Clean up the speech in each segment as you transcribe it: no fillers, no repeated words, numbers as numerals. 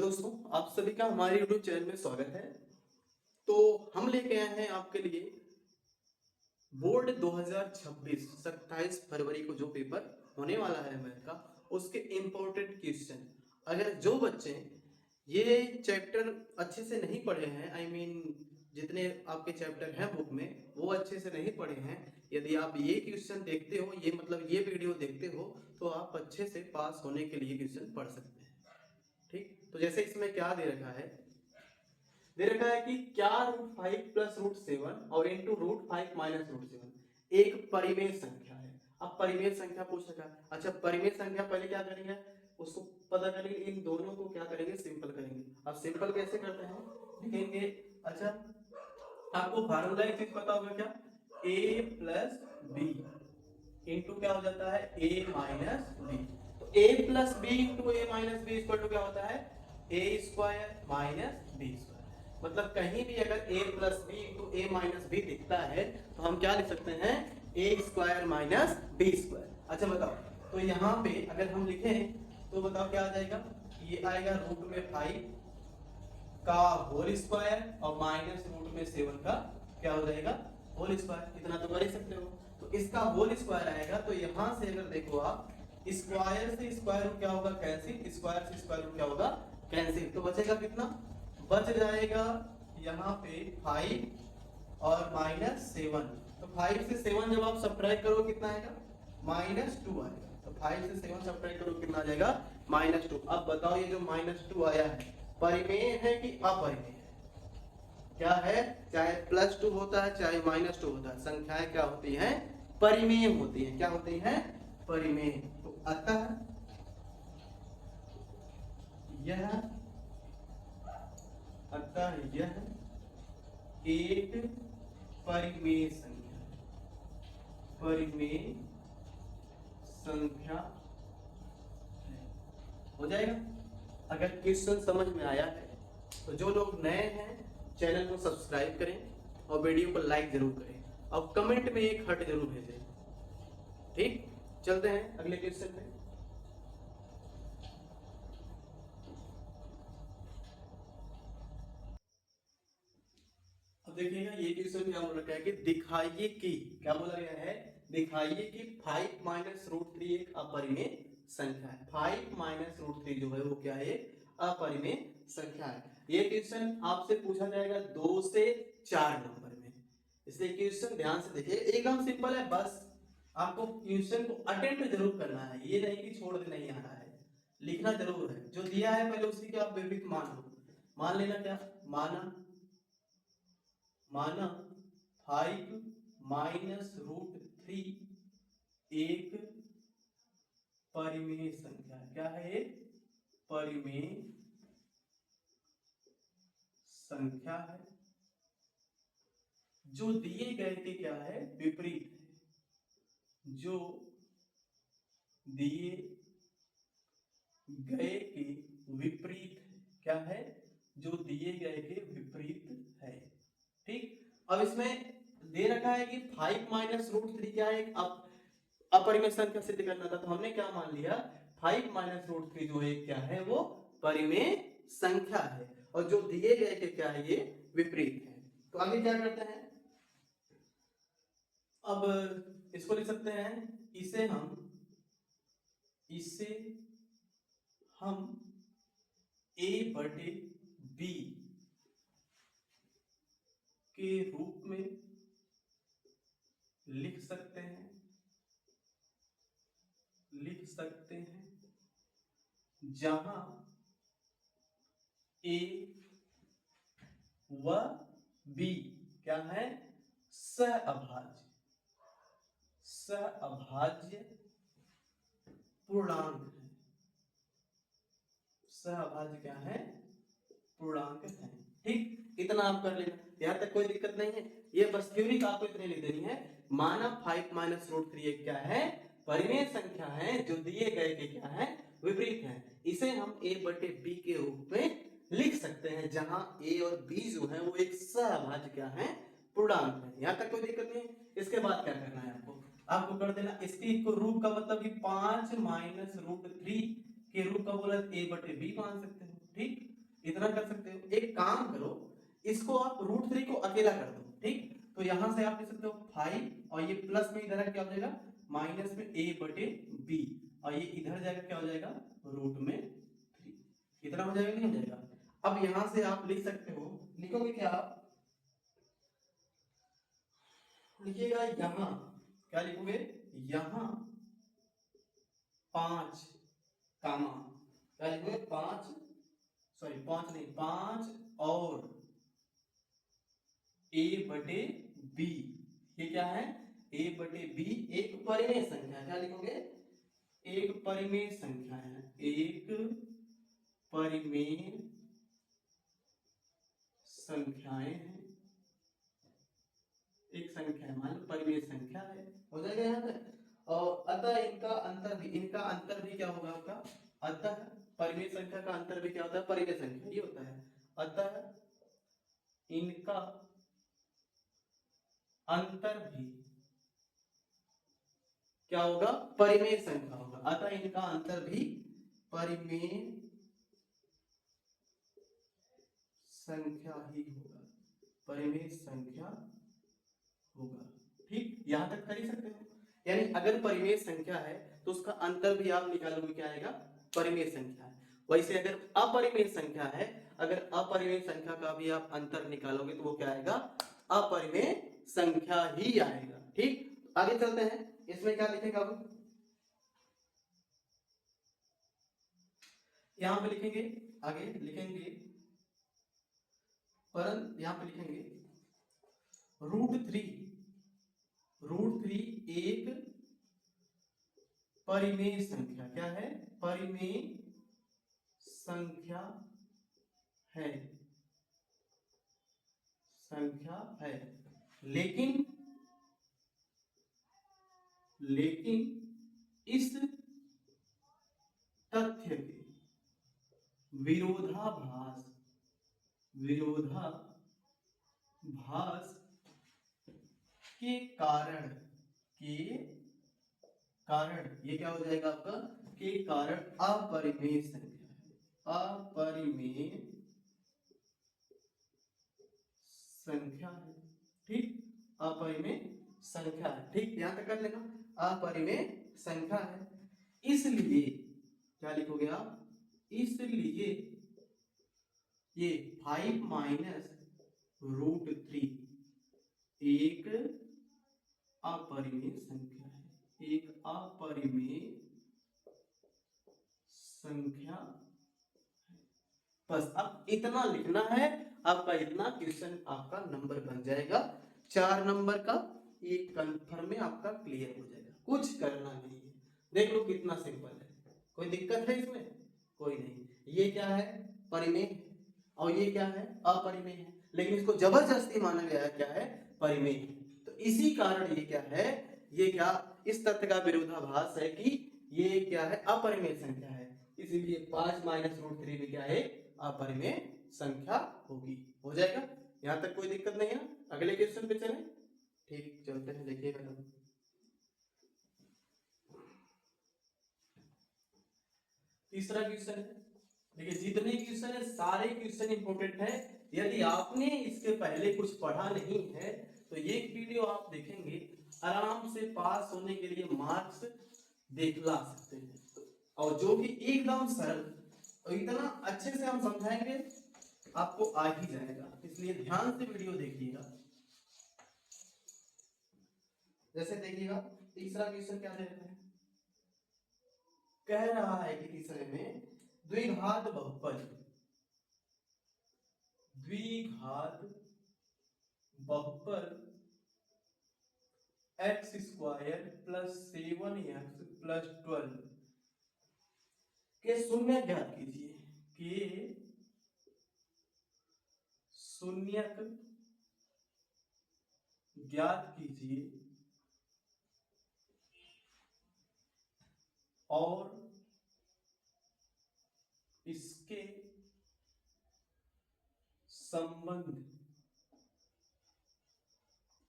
दोस्तों, आप सभी का हमारे YouTube चैनल में स्वागत है। तो हम लेके आए हैं आपके लिए बोर्ड 2026 27 फरवरी को जो पेपर होने वाला है मैथ का, उसके इम्पोर्टेंट क्वेश्चन। अगर जो बच्चे ये चैप्टर अच्छे से नहीं पढ़े हैं, जितने आपके चैप्टर हैं बुक में वो अच्छे से नहीं पढ़े हैं, यदि आप ये क्वेश्चन देखते हो, ये वीडियो देखते हो, तो आप अच्छे से पास होने के लिए क्वेश्चन पढ़ सकते हैं। ठीक, तो जैसे इसमें क्या दे रखा है कि क्या √5 प्लस √7 और इंटू √5 माइनस √7 एक परिमेय संख्या है। अब परिमेय संख्या पूछ रखा है। अच्छा, परिमेय संख्या पहले क्या करेंगे, उसको पता करेंगे, इन दोनों को क्या करेंगे, सिंपल करेंगे। अब सिंपल कैसे करते हैं लिखेंगे। अच्छा, आपको फार्मूला एक चीज पता होगा क्या, a प्लस बी इंटू क्या हो जाता है, a माइनस बी। तो a plus b into a minus b equal to क्या होता है, a square minus b square. मतलब कहीं भी अगर a plus b into a minus b दिखता है तो हम क्या लिख सकते हैं, a square minus b square. अच्छा बताओ, तो यहाँ पे अगर हम लिखें तो बताओ क्या आ जाएगा, ये आएगा √5 का होल स्क्वायर और माइनस √7 का क्या हो जाएगा, होल स्क्वायर। इतना तो कर ही सकते हो। तो इसका होल स्क्वायर आएगा, तो यहां से अगर देखो आप, स्क्वायर से स्क्वायर रूट क्या होगा, कैंसिल, स्क्वायर से स्क्वायर रूट क्या होगा, कैंसिल। तो बचेगा कितना, बच जाएगा यहाँ पे 5 और -7। तो 5 से 7 जब आप सब्ट्रैक्ट करो कितना आएगा, -2 आएगा। तो 5 से 7 सब्ट्रैक्ट करो कितना आ जाएगा, -2। अब बताओ ये जो -2 आया है परिमेय है कि अपरिमेय है, क्या है, चाहे +2 होता है चाहे -2 होता है, संख्याएं क्या होती हैं, परिमेय होती हैं। क्या होती हैं, परिमेय। तो अतः यह एक परिमेय संख्या, परिमेय संख्या हो जाएगा। अगर क्वेश्चन समझ में आया है तो जो लोग नए हैं चैनल को सब्सक्राइब करें और वीडियो को लाइक जरूर करें और कमेंट में एक हार्ट जरूर भेजें। ठीक, चलते हैं अगले क्वेश्चन में। अब देखिएगा ये क्वेश्चन क्या बोल रखा है कि दिखाइए कि, क्या बोला गया है, दिखाइए कि 5 माइनस √3 एक अपरिमेय संख्या है। 5 माइनस √3 जो है वो क्या है, अपरिमेय संख्या है। ये क्वेश्चन आपसे पूछा जाएगा 2 से 4 नंबर में, इसलिए क्वेश्चन ध्यान से देखिए, एकदम सिंपल है। बस आपको क्वेश्चन को अटेम्प्ट जरूर करना है, ये नहीं कि छोड़ दे, नहीं आ रहा है, लिखना जरूर है। जो दिया है पहले उसी के आप विपरीत मान लो। मान लेना क्या, माना 5 माइनस √3 एक परिमेय संख्या। क्या है, एक परिमेय संख्या है जो दिए गए के क्या है, विपरीत है। जो दिए गए के विपरीत है, क्या है, जो दिए गए के विपरीत है। ठीक, अब इसमें दे रखा है कि 5 माइनस √3 क्या है, अपरिमेय संख्या सिद्ध करना था। तो हमने क्या मान लिया, 5 माइनस √3 जो है क्या है, वो परिमेय संख्या है और जो दिए गए के क्या है, ये विपरीत है। तो आगे क्या करते हैं, अब इसको लिख सकते हैं, इसे हम a/b के रूप में लिख सकते हैं, जहां a व b क्या है, सहअभाज्य पूर्णांक है। सहअभाज्य क्या है, पूर्णांक है। ठीक, इतना आप कर लेना, यहां तक कोई दिक्कत नहीं है। ये बस थ्योरी का आपको इतने लिख देनी है। माना 5 माइनस √3 एक क्या है, परिमेय संख्या है जो दिए गए के क्या है, विपरीत है। इसे हम a/b के रूप में लिख सकते हैं, जहां a और b जो है वो एक सहअभाज्य क्या है, पूर्णांक है। यहां तक कोई दिक्कत नहीं है। इसके बाद क्या करना है आपको कर देना, इसकी को रूप का मतलब कि 5 माइनस √3 के रूप का बोला a/b मान सकते हो। ठीक, इतना कर सकते हो। एक काम करो, इसको आप √3 को अकेला कर दो, ठीक। तो यहां से आप लिख सकते हो 5 और ये प्लस में इधर क्या हो जाएगा, माइनस में a/b और ये इधर जाएगा क्या हो जाएगा √3। इतना हो जाएगा, नहीं हो जाएगा। अब यहां से आप लिख सकते हो, लिखोगे क्या आप, लिखिएगा यहां, क्या लिखोगे, यहां 5 कामा, क्या लिखोगे 5, सॉरी 5 नहीं, 5 और a/b, ये क्या है a/b, एक परिमेय संख्या, क्या लिखोगे, एक परिमेय संख्या है, एक परिमेय संख्याएं हैं, एक संख्या है, मान लो परिमेय संख्या है, हो जाएगा यहाँ तक। और अतः इनका अंतर भी क्या होगा आपका, अतः परिमेय संख्या का अंतर भी क्या होता है, परिमेय संख्या ही होता है। अतः इनका अंतर भी क्या होगा, परिमेय संख्या होगा। अतः इनका अंतर भी परिमेय संख्या ही होगा, परिमेय संख्या होगा, ठीक। यहां तक कर ही सकते हो। यानी अगर परिमेय संख्या है तो उसका अंतर भी आप निकालोगे, क्या आएगा, परिमेय संख्या है। वैसे अगर अपरिमेय संख्या है, अगर अपरिमेय संख्या का भी आप अंतर निकालोगे तो वो क्या आएगा, अपरिमेय संख्या ही आएगा, ठीक। आगे चलते हैं, इसमें क्या लिखेंगे अब, यहां पे लिखेंगे, आगे लिखेंगे, परंतु यहां पे लिखेंगे √3 एक परिमेय संख्या, क्या है, परिमेय संख्या है, संख्या है, लेकिन इस तथ्य के विरोधाभास के कारण, ये क्या हो जाएगा आपका, के कारण अपरिमेय संख्या है, अपरिमेय संख्या है, ठीक, अपरिमेय संख्या है, ठीक। यहां तक कर लेना, अपरिमेय संख्या है, इसलिए क्या लिखोगे आप, इसलिए ये 5 माइनस √3 एक अपरिमेय संख्या है, एक अपरिमेय संख्या। बस अब इतना लिखना है, आपका इतना क्वेश्चन आपका नंबर बन जाएगा 4 नंबर का, ये कंफर्म में आपका क्लियर हो जाएगा, कुछ करना नहीं है। देख लो कितना सिंपल है, कोई दिक्कत है इसमें, कोई नहीं। ये क्या है, परिमेय, और ये क्या है, अपरिमेय है, लेकिन इसको जबरदस्ती माना गया है, क्या है, परिमेय। तो इसी कारण ये क्या है, ये क्या, इस तथ्य का विरोधाभास है कि ये क्या है, अपरिमेय संख्या है, इसीलिए 5 माइनस √3 भी क्या है, अपरिमेय संख्या होगी। हो जाएगा, यहां तक कोई दिक्कत नहीं है। अगले क्वेश्चन पे चलें, ठीक, चलते हैं, देखिएगा तब। तीसरा क्वेश्चन है, देखिए जितने क्वेश्चन है सारे क्वेश्चन इंपॉर्टेंट है। यदि आपने इसके पहले कुछ पढ़ा नहीं है तो ये वीडियो आप देखेंगे, आराम से पास होने के लिए मार्क्स दिखला सकते हैं। और जो कि एकदम सरल और इतना अच्छे से हम समझाएंगे, आपको आ ही जाएगा, इसलिए ध्यान से वीडियो देखिएगा। जैसे देखिएगा, तीसरा क्वेश्चन क्या दे रहा है, कह रहा है कि तीसरे में द्विघात बहुपद x² + 7x + 12 के शून्य ज्ञात कीजिए, के शून्यक ज्ञात कीजिए और इसके संबंध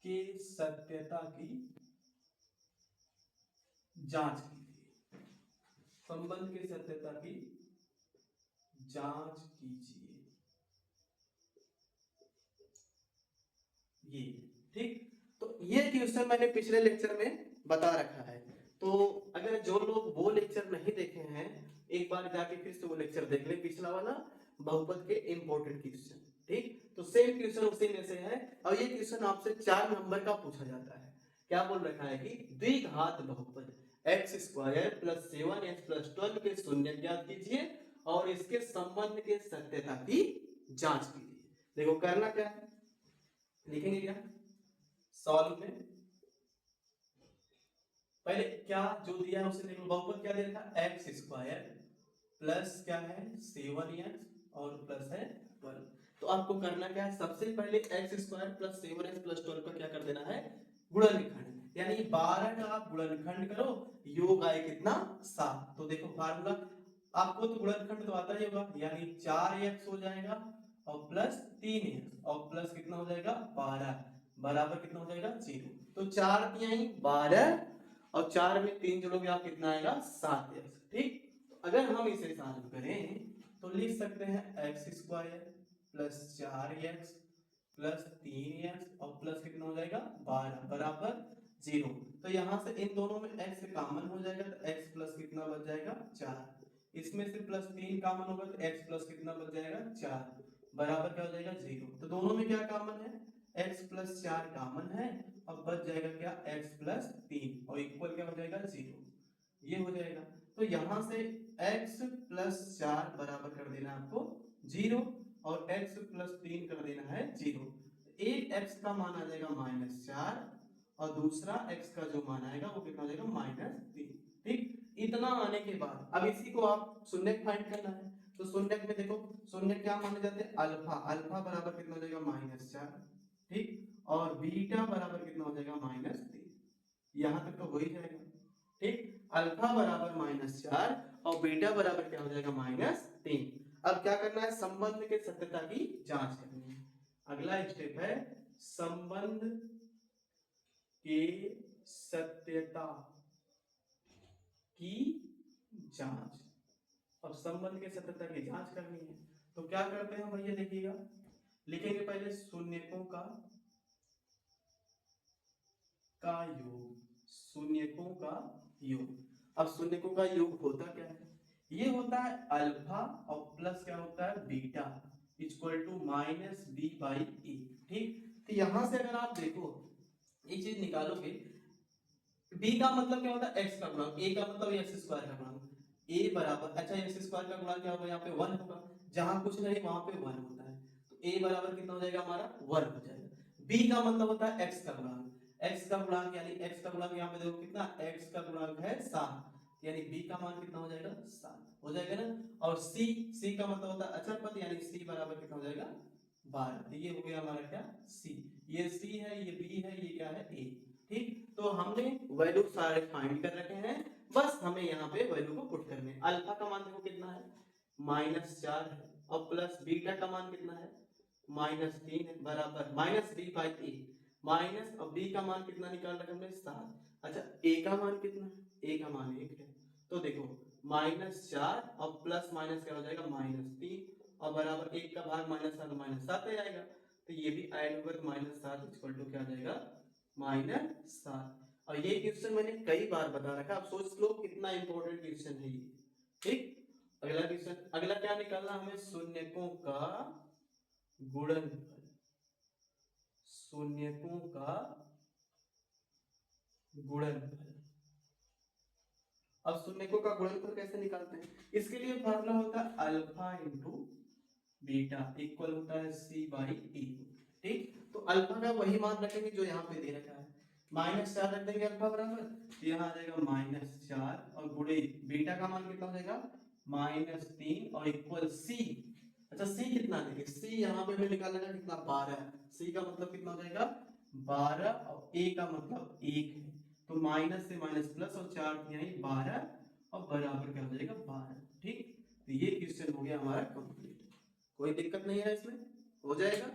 के सत्यता की जांच कीजिए, संबंध के सत्यता की जांच कीजिए। ये, ठीक। तो ये क्वेश्चन मैंने पिछले लेक्चर में बता रखा है, तो अगर जो लोग वो लेक्चर नहीं देखे हैं एक बार जाके फिर से वो लेक्चर देख ले, पिछला वाला बहुपद के इंपॉर्टेंट क्वेश्चन, ठीक। तो सेम क्वेश्चन उसी में से है, और ये क्वेश्चन आपसे 4 नंबर का पूछा जाता है। क्या बोल रखा है कि द्विघात बहुपद x square plus 7x plus 12 के शून्य ज्ञात कीजिए और इसके संबंध के सत्यता की जांच कीजिए। देखो करना क्या है, लिखेंगे क्या सॉल्व में, पहले क्या जो दिया है उसे देखो, बहुपद क्या दिया था एक्स स्क्वायर प्लस क्या है 7x और प्लस है 12। तो आपको करना क्या है, सबसे पहले x square plus 7x plus 12 का क्या कर देना है गुणनखंड, यानी 12 का आप गुणनखंड करो, योग आए कितना 7। तो देखो फार्मूला आपको तो गुणनखंड तो आता ही होगा, यानी 4x हो जाएगा और प्लस 3x और प्लस कितना हो जाएगा 12 बराबर कितना हो जाएगा 0। तो 4 तिहाई 12 और 4 में 3 जोड़ोगे आप कितना आएगा 7x, ठीक। तो अगर हम इसे सॉल्व करें तो लिख सकते हैं x square plus 4x plus 3x और प्लस कितना हो जाएगा 12 बराबर 0। तो यहाँ से इन दोनों में x कॉमन हो जाएगा, तो x प्लस कितना बच जाएगा 4, इसमें से प्लस 3 कॉमन होगा तो x प्लस कितना बच जाएगा 4 बराबर क्या हो जाएगा 0। तो दोनों में क्या कॉमन है, x प्लस 4 कॉमन है और बच जाएगा क्या x प्लस 3 और इक्वल क्या हो जाएगा 0, ये हो जाएगा। तो यहाँ से x प्लस 4 बराबर कर देना आपको 0 और x प्लस 3 कर देना है 0। एक x का मान आ जाएगा -4 और दूसरा x का जो मान आएगा वो कितना हो जाएगा -3, ठीक। इतना आने के बाद अब इसी को आप शून्यक फाइंड करना है, तो शून्यक में देखो शून्यक क्या माने जाते हैं अल्फा, अल्फा बराबर कितना हो जाएगा -4, ठीक, और बीटा बराबर कितना हो जाएगा -3, यहां तक तो हो ही जाएगा, ठीक। अल्फा बराबर -4 और बीटा बराबर क्या हो जाएगा -3। अब क्या करना है, संबंध के सत्यता की जांच करनी है। अगला स्टेप है संबंध के सत्यता की जांच। अब संबंध के सत्यता की जांच करनी है तो क्या करते हैं भैया, देखिएगा लिखेंगे पहले शून्यकों का योग, शून्यकों का योग। अब शून्यकों का योग होता क्या है, ये होता है अल्फा और प्लस क्या होता है बीटा इक्वल टू -b/a, ठीक। तो यहां से अगर आप देखो एक चीज निकालोगे, b का मतलब क्या होता है x का गुणांक, a का मतलब x स्क्वायर का गुणांक, a बराबर अच्छा x स्क्वायर का गुणांक क्या होगा यहाँ पे 1 होगा, जहां कुछ नहीं वहां पे 1 होता है, तो a बराबर कितना हो जाएगा हमारा 1 हो जाएगा। b का मतलब होता है x का गुणांक, x का गुणांक यानी x का गुणांक यहाँ पे देखो कितना x का गुणांक है 7, यानी b का मान कितना हो जाएगा 7 हो जाएगा ना। और c का मतलब होता है अचर पद, यानी c बराबर कितना हो जाएगा 12। तो ये हो गया हमारा क्या c, ये c है ये b है ये क्या है a, ठीक। तो हमने वैल्यू सारे फाइंड कर रखे हैं, बस हमें यहाँ पे वैल्यू को पुट करने हैं। अल्फा का मान देखो कितना है -4 है और प्लस बीटा का मान कितना है -3 है बराबर -b/a, माइनस और b का मान कितना निकाल रखे हमने 7। अच्छा a का मान कितना है, a का मान 1 है, तो देखो -4 और प्लस माइनस क्या हो जाएगा -3 और बराबर 1 का भाग -7 -7 आ जाएगा, तो ये भी ऐड होगा तो -7 इक्वल टू क्या आ जाएगा -7। और ये क्वेश्चन मैंने कई बार बता रखा, आप सोच लो कितना इंपॉर्टेंट क्वेश्चन है ये, ठीक। अगला क्वेश्चन, अगला क्या निकालना हमें, शून्यकों का गुणनफल, शून्यकों का गुणनफल। अब शून्यकों का गुणनफल कैसे निकालते हैं, इसके लिए फार्मूला होता है अल्फा इंटू बीटा इक्वल होता है c/e, ठीक। तो अल्फा का वही मान रखेंगे जो यहाँ पे दे रखा है, -4 रख देंगे अल्फा बराबर, तो यहाँ आ जाएगा -4 और गुणे बीटा का मान कितना हो जाएगा -3 और इक्वल c। अच्छा c कितना देंगे, c यहाँ पे हमें निकालना है कितना 12, c का मतलब कितना हो जाएगा 12 और a का मतलब 1 है, तो माइनस से माइनस प्लस और 4 तिहाई 12 और बराबर क्या हो जाएगा 12, ठीक। तो ये क्वेश्चन हो गया हमारा कंप्लीट, कोई दिक्कत नहीं है इसमें, हो जाएगा,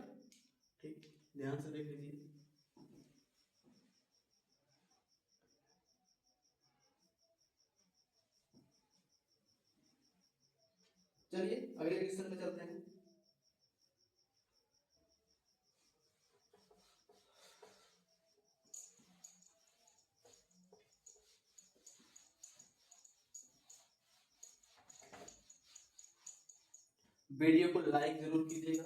ठीक। ध्यान से देख लीजिए। चलिए अगले क्वेश्चन पे चलते हैं। वीडियो को लाइक जरूर कीजिएगा।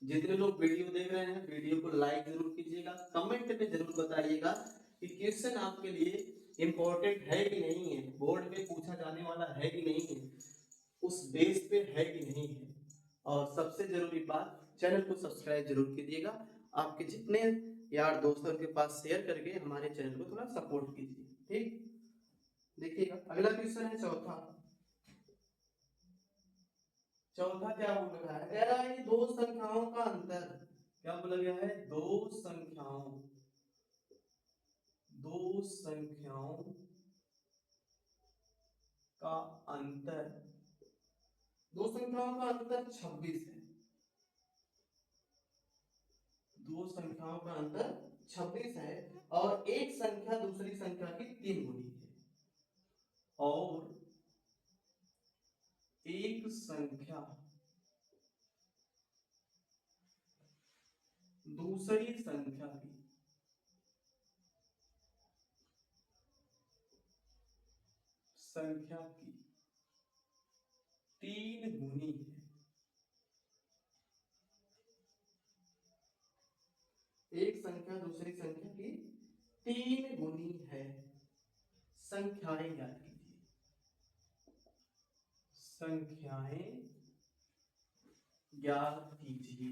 जितने लोग वीडियो देख रहे हैं वीडियो को लाइक जरूर कीजिएगा। कमेंट में जरूर बताइएगा कि क्वेश्चन आपके लिए इम्पोर्टेंट है कि नहीं है, बोर्ड में पूछा जाने वाला है कि नहीं है, उस बेस पे है कि नहीं है। और सबसे जरूरी बात, चैनल को सब्सक्राइब जरूर कीजिएगा। आपके जितने यार दोस्त हैं उनके पास शेयर करके हमारे चैनल को थोड़ा सपोर्ट कीजिए, ठीक। देखिएगा अगला क्वेश्चन है चौथा। चौथा क्या बोल रहा है, कह रहा है कि दो संख्याओं का अंतर, क्या बोला गया है, दो संख्याओं का अंतर, दो संख्याओं का अंतर 26 है। दो संख्याओं का अंतर 26 है और एक संख्या दूसरी संख्या की 3 गुनी है, और एक संख्या दूसरी संख्या की 3 गुनी है। एक संख्या दूसरी संख्या की 3 गुनी है। संख्याएं ज्ञात कीजिए। संख्याएं ज्ञात कीजिए।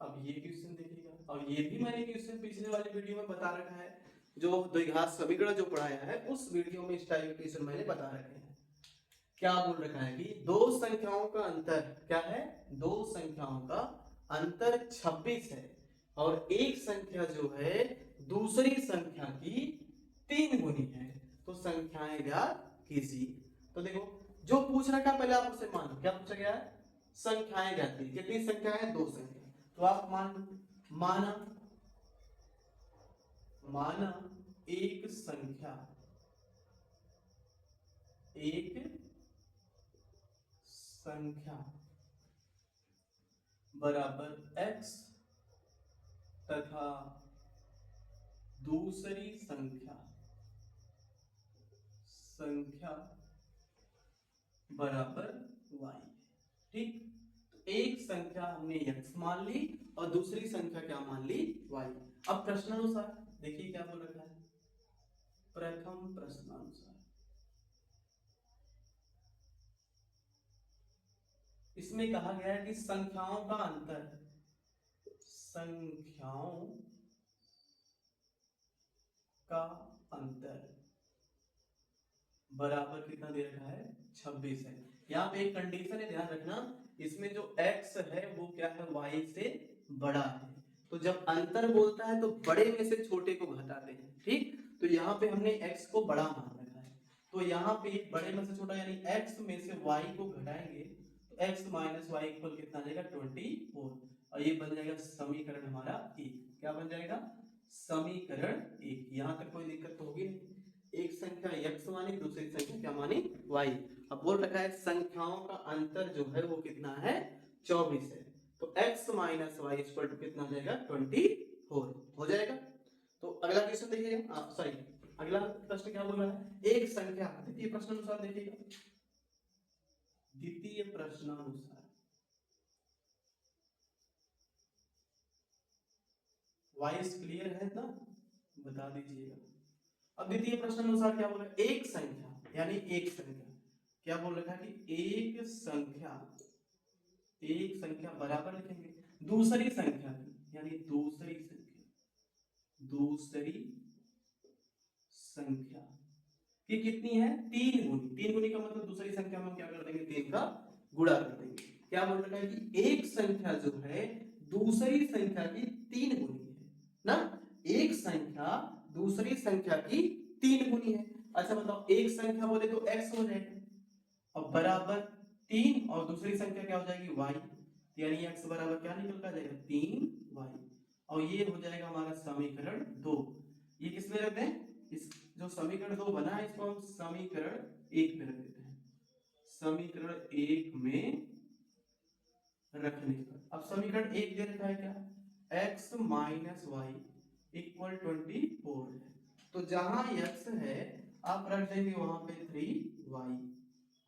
अब ये क्वेश्चन देखिएगा, और ये भी मैंने क्वेश्चन पिछले वाले वीडियो में बता रखा है, जो द्विघात समीकरण जो पढ़ाया है उस वीडियो में इस टाइप के क्वेश्चन मैंने बता रखे हैं। क्या बोल रखा है कि दो संख्याओं का अंतर क्या है, दो संख्याओं का अंतर 26 है और एक संख्या जो है दूसरी संख्या की 3 गुनी है, तो संख्याएं ज्ञात कीजिए। तो देखो जो पूछ रखा है पहले आप उसे मानो, क्या पूछा गया है, संख्याएं ज्ञात कीजिए। कितनी संख्या है, दो संख्या, तो आप माना एक संख्या बराबर x तथा दूसरी संख्या बराबर y, ठीक। तो एक संख्या हमने x मान ली और दूसरी संख्या क्या मान ली, y। अब प्रश्नानुसार देखिए क्या बोल रखा है, प्रथम प्रश्नानुसार इसमें कहा गया है कि संख्याओं का अंतर बराबर कितना दे रखा है, 26 है। यहाँ पे एक कंडीशन है, ध्यान रखना, इसमें जो x है वो क्या है, y से बड़ा है। तो जब अंतर बोलता है तो बड़े में से छोटे को घटाते हैं, ठीक। तो यहाँ पे हमने x को बड़ा मान रखा है, तो यहाँ पे बड़े में से छोटा यानी x में से y को घटाएंगे तो x माइनस वाई इक्वल कितना आ जाएगा, 24, और ये बन जाएगा समीकरण हमारा एक। क्या बन जाएगा, समीकरण एक। यहाँ तक कोई दिक्कत तो होगी नहीं। एक संख्या x मानी, दूसरी संख्या क्या मानी, y। अब बोल रखा है संख्याओं का अंतर जो है वो कितना है, 24 है, तो x minus y equal to कितना जाएगा, 24 हो जाएगा। तो अगला क्वेश्चन देखिएगा, सॉरी अगला प्रश्न क्या बोल रहा है, एक संख्या, द्वितीय प्रश्नानुसार देखिएगा, द्वितीय प्रश्नानुसार वॉइस क्लियर है ना, बता दीजिएगा। अब द्वितीय प्रश्नानुसार क्या बोल रहा है, एक संख्या यानी एक संख्या, क्या बोल रखा है कि एक संख्या बराबर लिखेंगे दूसरी संख्या की, यानी दूसरी संख्या की कितनी है, 3 गुनी। 3 गुनी का मतलब दूसरी संख्या में हम क्या कर देंगे, 3 का गुणा कर देंगे। क्या बोल रखा है कि एक संख्या जो है दूसरी संख्या की 3 गुनी है ना, एक संख्या दूसरी संख्या की 3 गुनी है। अच्छा बताओ, एक संख्या बोले तो x हो जाएगा, और बराबर 3 और दूसरी संख्या क्या हो जाएगी, y, यानी x बराबर क्या निकल कर जाएगा, 3y, और ये हो जाएगा हमारा समीकरण 2। ये किसमें रखते हैं, इस जो समीकरण 2 बना है इसको हम समीकरण 1 में रख देते हैं, समीकरण 1 में रखने पर। अब समीकरण 1 दे रखा है क्या, x माइनस वाई इक्वल 24 है, तो जहां x है आप रख देंगे वहां पे 3y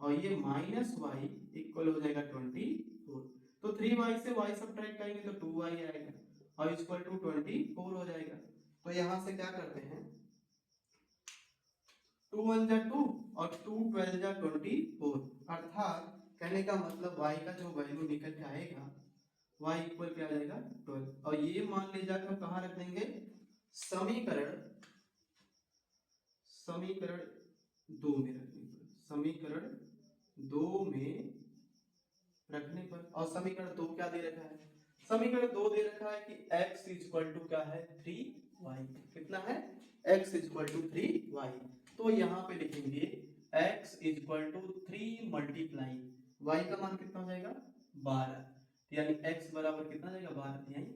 और ये माइनस वाई इक्वल हो जाएगा 24। तो 3y से y सब्ट्रैक्ट करेंगे तो 2y आएगा और इक्वल टू 24 हो जाएगा। तो यहां से क्या करते हैं 2 1 जा 2 और 2 12 जा 24, अर्थात कहने का मतलब y का जो वैल्यू निकल के आएगा y इक्वल क्या आ जाएगा 12। और ये मान ले जाकर कहाँ रख देंगे समीकरण समीकरण 2 में रखने पर, समीकरण 2 में रखने पर। और समीकरण 2 क्या दे रखा है, समीकरण 2 दे रखा है कि x इक्वल टू क्या है 3y, कितना है x इक्वल टू 3y। तो यहाँ पे लिखेंगे x equal to 3 multiply y का मान कितना हो जाएगा 12, यानी x बराबर कितना जाएगा 12 यानी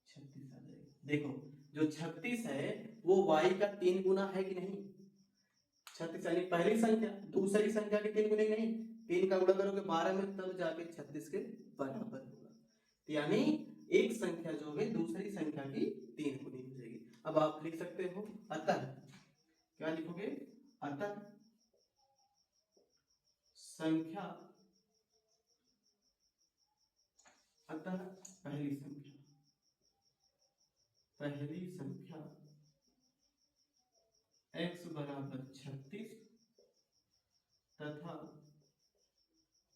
36 आ जाएगा। देखो जो 36 है वो y का 3 गुना है कि नहीं, 36 यानी पहली संख्या दूसरी संख्या के 3 गुने नहीं, 3 का गुणा करोगे 12 में तब जाके 36 के बराबर होगा। यानी एक संख्या जो है दूसरी संख्या की 3 गुनी हो जाएगी। अब आप लिख सकते हो अतः, क्या लिखोगे अतः संख्या, अतः पहली संख्या x बराबर 36 तथा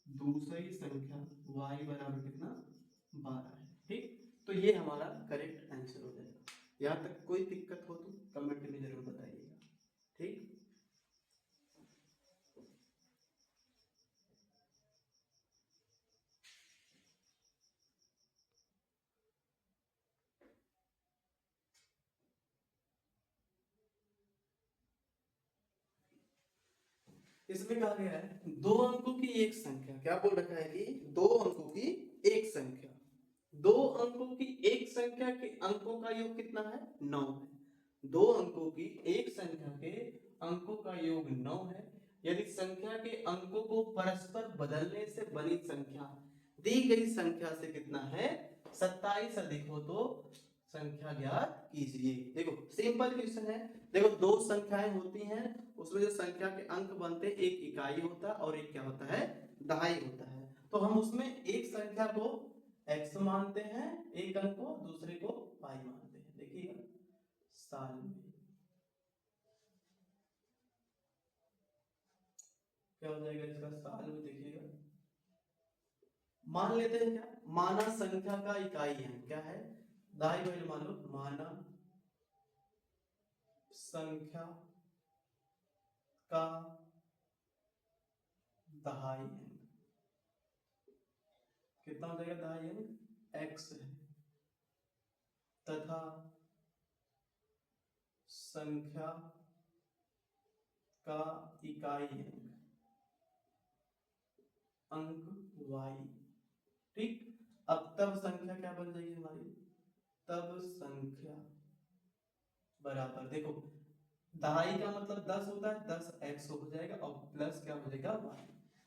दूसरी संख्या y बराबर कितना 12 है। ठीक, तो ये हमारा करेक्ट आंसर हो जाएगा। यहाँ तक कोई दिक्कत हो तो कमेंट में जरूर बताइएगा। ठीक, इसमें कहा गया है 2 अंकों की एक संख्या, क्या बोल रखा है कि 2 अंकों की एक संख्या, 2 अंकों की एक संख्या के अंकों का योग कितना है 9 है। 2 अंकों की एक संख्या के अंकों का योग 9 है। यदि संख्या के अंकों को परस्पर बदलने से बनी संख्या दी गई संख्या से कितना है 27 अधिक हो तो संख्या ज्ञात कीजिए। देखो सिंपल क्वेश्चन है। देखो दो संख्याएं होती हैं उसमें जो संख्या के अंक बनते हैं एक इकाई होता है और एक क्या होता है दहाई होता है। तो हम उसमें एक संख्या को x मानते हैं, एक अंक को दूसरे को y मानते हैं। देखिएगा साल में क्या हो जाएगा इसका साल में, देखिएगा मान लेते हैं क्या माना संख्या का इकाई है क्या है दहाई वैल्यू मान लो, माना संख्या का दहाई अंक कितना हो जाएगा दहाई अंक x है तथा संख्या का इकाई अंक y। ठीक, अब तब संख्या क्या बन जाएगी हमारी, तब संख्या बराबर, देखो दहाई का मतलब 10 होता है 10x हो जाएगा और प्लस क्या हो जाएगा y।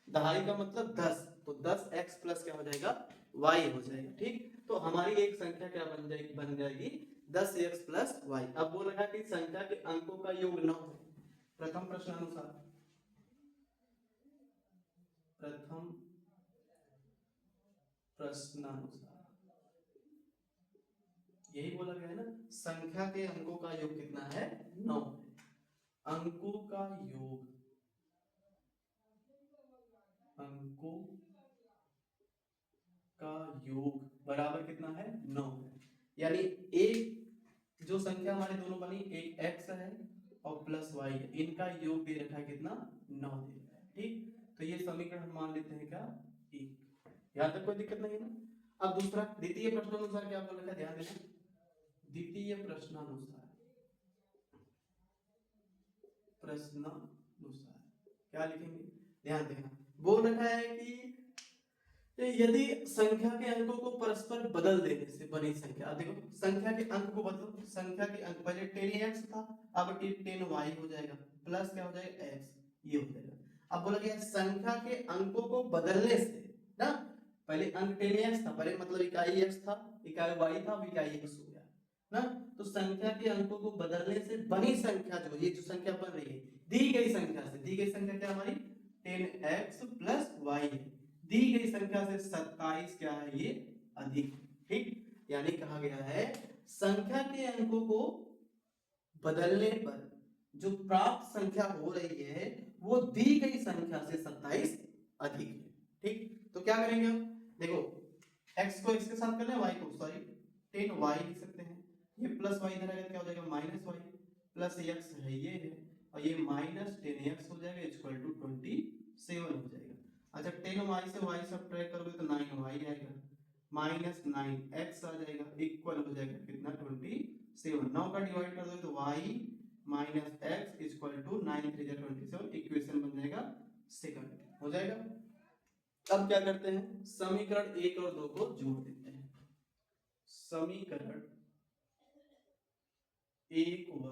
दहाई का मतलब 10 तो 10x प्लस क्या हो जाएगा y हो जाएगा। ठीक, तो हमारी एक संख्या क्या बन जाएगी 10x प्लस y। अब बोल रहा है कि संख्या के अंकों का योग 9 है। प्रथम प्रश्नानुसार यही बोला गया है ना, संख्या के अंकों का योग कितना है 9 है। अंकों का योग, अंकों का योग बराबर कितना है 9 है। यानी एक जो संख्या हमारी दोनों बनी एक x है और प्लस y है, इनका योग दे रखा है कितना 9 दे रखा है। ठीक, तो ये समीकरण हम मान लेते हैं क्या एक, यहाँ तक कोई दिक्कत नहीं ना। अब दूसरा द्वितीय प्रश्नानुसार क्या बोल रखा है ध्यान देना, द्वितीय प्रश्नानुसार क्या लिखेंगे ध्यान देना। बोल रखा है कि यदि संख्या के अंकों को परस्पर बदल देने से बनी संख्या, देखो संख्या के अंक को बदलो, संख्या के अंक पहले 10x था अब 10y हो जाएगा प्लस क्या हो जाएगा x, ये हो जाएगा। अब बोला गया संख्या के अंकों को बदलने से ना, पहले अंक 10x था पहले मतलब इकाई x था इकाई y था अब इकाई x हो गया। ना। तो संख्या के अंकों को बदलने से बनी संख्या, जो ये जो संख्या बन रही है दी गई संख्या से, दी गई संख्या क्या हमारी 10x प्लस y है, दी गई संख्या से 27 क्या है ये अधिक, ठीक। यानी कहा गया है संख्या के अंकों को बदलने पर जो प्राप्त संख्या हो रही है वो दी गई संख्या से 27 अधिक है, ठीक। तो क्या करेंगे हम, देखो x को x के साथ कर लें, y को सॉरी 10y लिख सकते हैं, ये प्लस y इधर आएगा क्या हो जाएगा माइनस y, प्लस x है ये है, और ये माइनस 10x हो जाएगा इक्वल टू 27 हो जाएगा। अच्छा 10y से y सब्ट्रैक्ट करोगे तो 9y आएगा, माइनस 9x आ जाएगा, इक्वल हो जाएगा कितना 27, 9 का डिवाइड कर दो तो y minus x equal to 9 3 जा 27, इक्वेशन बन जाएगा सेकंड, हो जाएगा। अब क्या करते हैं, समीकरण 1 और 2 को जोड़ देते हैं। समीकरण 1 व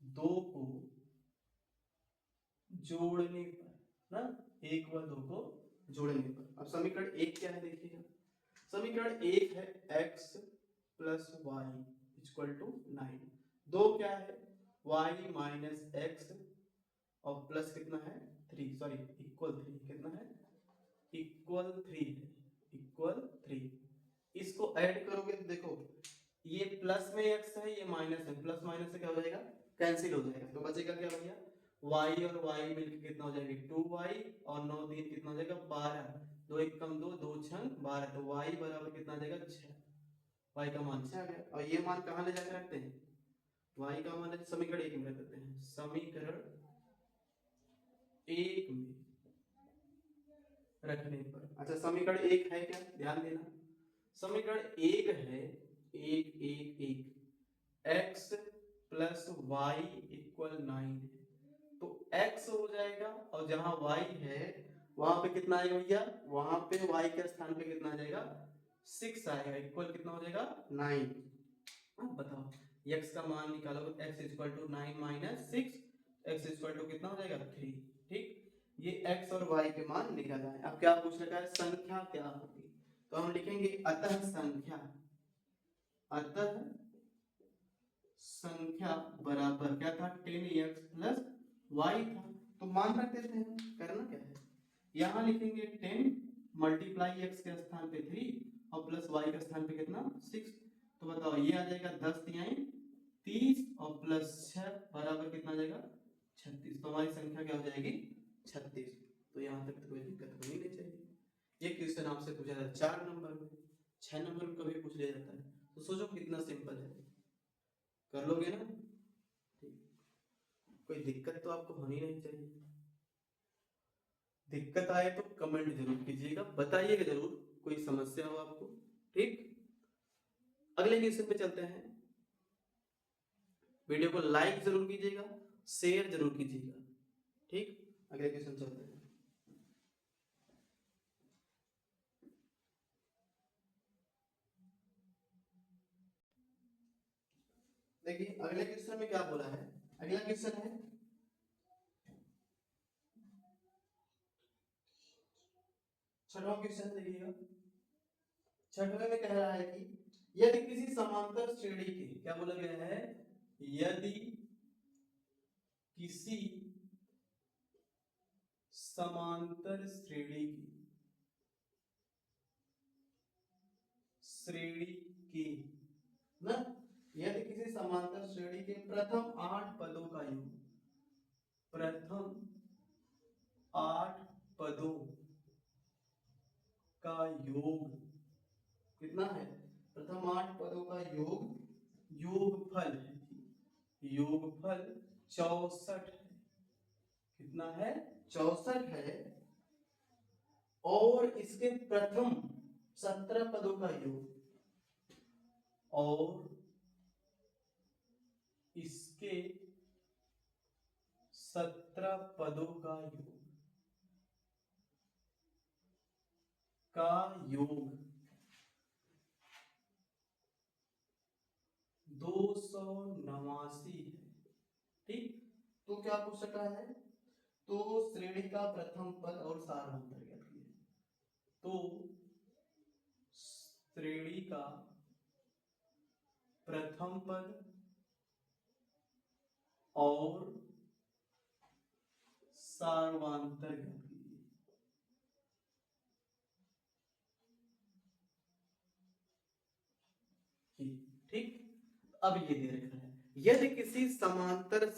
2 को जोड़ने पर ना, 1 व 2 को जोड़ने पर, अब समीकरण 1 क्या है देखिएगा, समीकरण 1 है x plus y equal to 9, 2 क्या है y माइनस x और प्लस कितना है 3, सॉरी इक्वल 3, कितना है इक्वल 3, इक्वल 3। इसको ऐड करोगे तो देखो ये प्लस में x है, ये माइनस है, प्लस माइनस से क्या हो जाएगा कैंसिल हो जाएगा, तो बचेगा क्या भैया y और y मिलकर कितना हो जाएगा 2y और 9 3 कितना हो जाएगा 12, 2 1 कम 2 2 6 12, तो y बराबर कितना आ जाएगा 6, y का मान 6 आ गया। और ये मान कहाँ ले जाकर रखते हैं, y का मान समीकरण 1 में रख देते हैं, समीकरण 1 में रखने पर। अच्छा समीकरण 1 है क्या, ध्यान देना, समीकरण 1 है 1 1 1 x प्लस वाई इक्वल 9 है, तो x हो जाएगा और जहां y है वहां पे कितना आएगा भैया, वहां पे y के स्थान पे कितना आ जाएगा 6 आएगा, इक्वल कितना हो जाएगा 9। अब बताओ x का मान निकालोगे, x equal to 9 minus 6, x equal to कितना हो जाएगा 3, ठीक। ये x और y के मान निकल आए। अब क्या पूछ रखा है, संख्या क्या होगी, तो हम लिखेंगे अतः संख्या, अतः संख्या बराबर क्या था 10x प्लस y था, तो मान रख देते हैं, करना क्या है यहां लिखेंगे 10 मल्टीप्लाई x के स्थान पे 3 और प्लस y के स्थान पे कितना 6, तो बताओ ये आ जाएगा 10 तिहाई 30 और प्लस 6 बराबर कितना आ जाएगा 36, तो हमारी संख्या क्या हो जाएगी 36। तो यहाँ तक तो कोई दिक्कत होनी नहीं चाहिए। ये क्वेश्चन आपसे पूछा जाता है 4 नंबर में, 6 नंबर में कभी पूछ लिया जाता है, तो सोचो कितना सिंपल है, कर लोगे ना, ठीक। कोई दिक्कत तो आपको होनी नहीं चाहिए, दिक्कत आए तो कमेंट जरूर कीजिएगा, बताइएगा जरूर कोई समस्या हो आपको, ठीक। अगले क्वेश्चन पे चलते हैं, वीडियो को लाइक जरूर कीजिएगा, शेयर जरूर कीजिएगा, ठीक। अगले क्वेश्चन चलते हैं, देखिए अगले क्वेश्चन में क्या बोला है, अगला क्वेश्चन है छठवां क्वेश्चन, देखिएगा छठवें में कह रहा है कि यदि किसी समांतर श्रेणी के, क्या बोला गया है, यदि किसी समांतर श्रेणी की ना, यदि किसी समांतर श्रेणी के प्रथम 8 पदों का योग, प्रथम 8 पदों का योग कितना है, प्रथम 8 पदों का योग योगफल है, योगफल 64 है, कितना है 64 है, और इसके प्रथम 17 पदों का योग, और इसके 17 पदों का योग 289 है, ठीक। तो क्या पूछ सका है, तो श्रेणी का प्रथम पद और सारांतर ज्ञात कीजिए, तो श्रेणी का प्रथम पद और सार्वंतर ज्ञात कीजिए। ठीक, अब ये दे रखा है, यदि किसी समांतर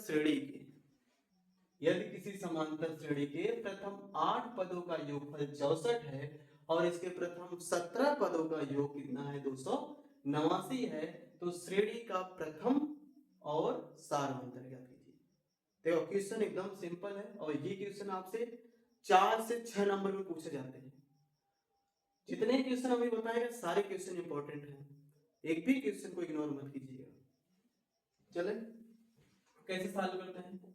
श्रेणी के प्रथम 8 पदों का योगफल 64 है और इसके प्रथम 17 पदों का योग कितना है 289 है, तो श्रेणी का प्रथम और सार्वंतर ज्ञात कीजिए। देखो क्वेश्चन एकदम सिंपल है और ये क्वेश्चन आपसे 4 से 6 नंबर में पूछे जाते हैं। जितने क्वेश्चन अभी बताएगा सारे क्वेश्चन इंपॉर्टेंट हैं, एक भी क्वेश्चन को इग्नोर मत कीजिएगा। चले कैसे सॉल्व करते हैं।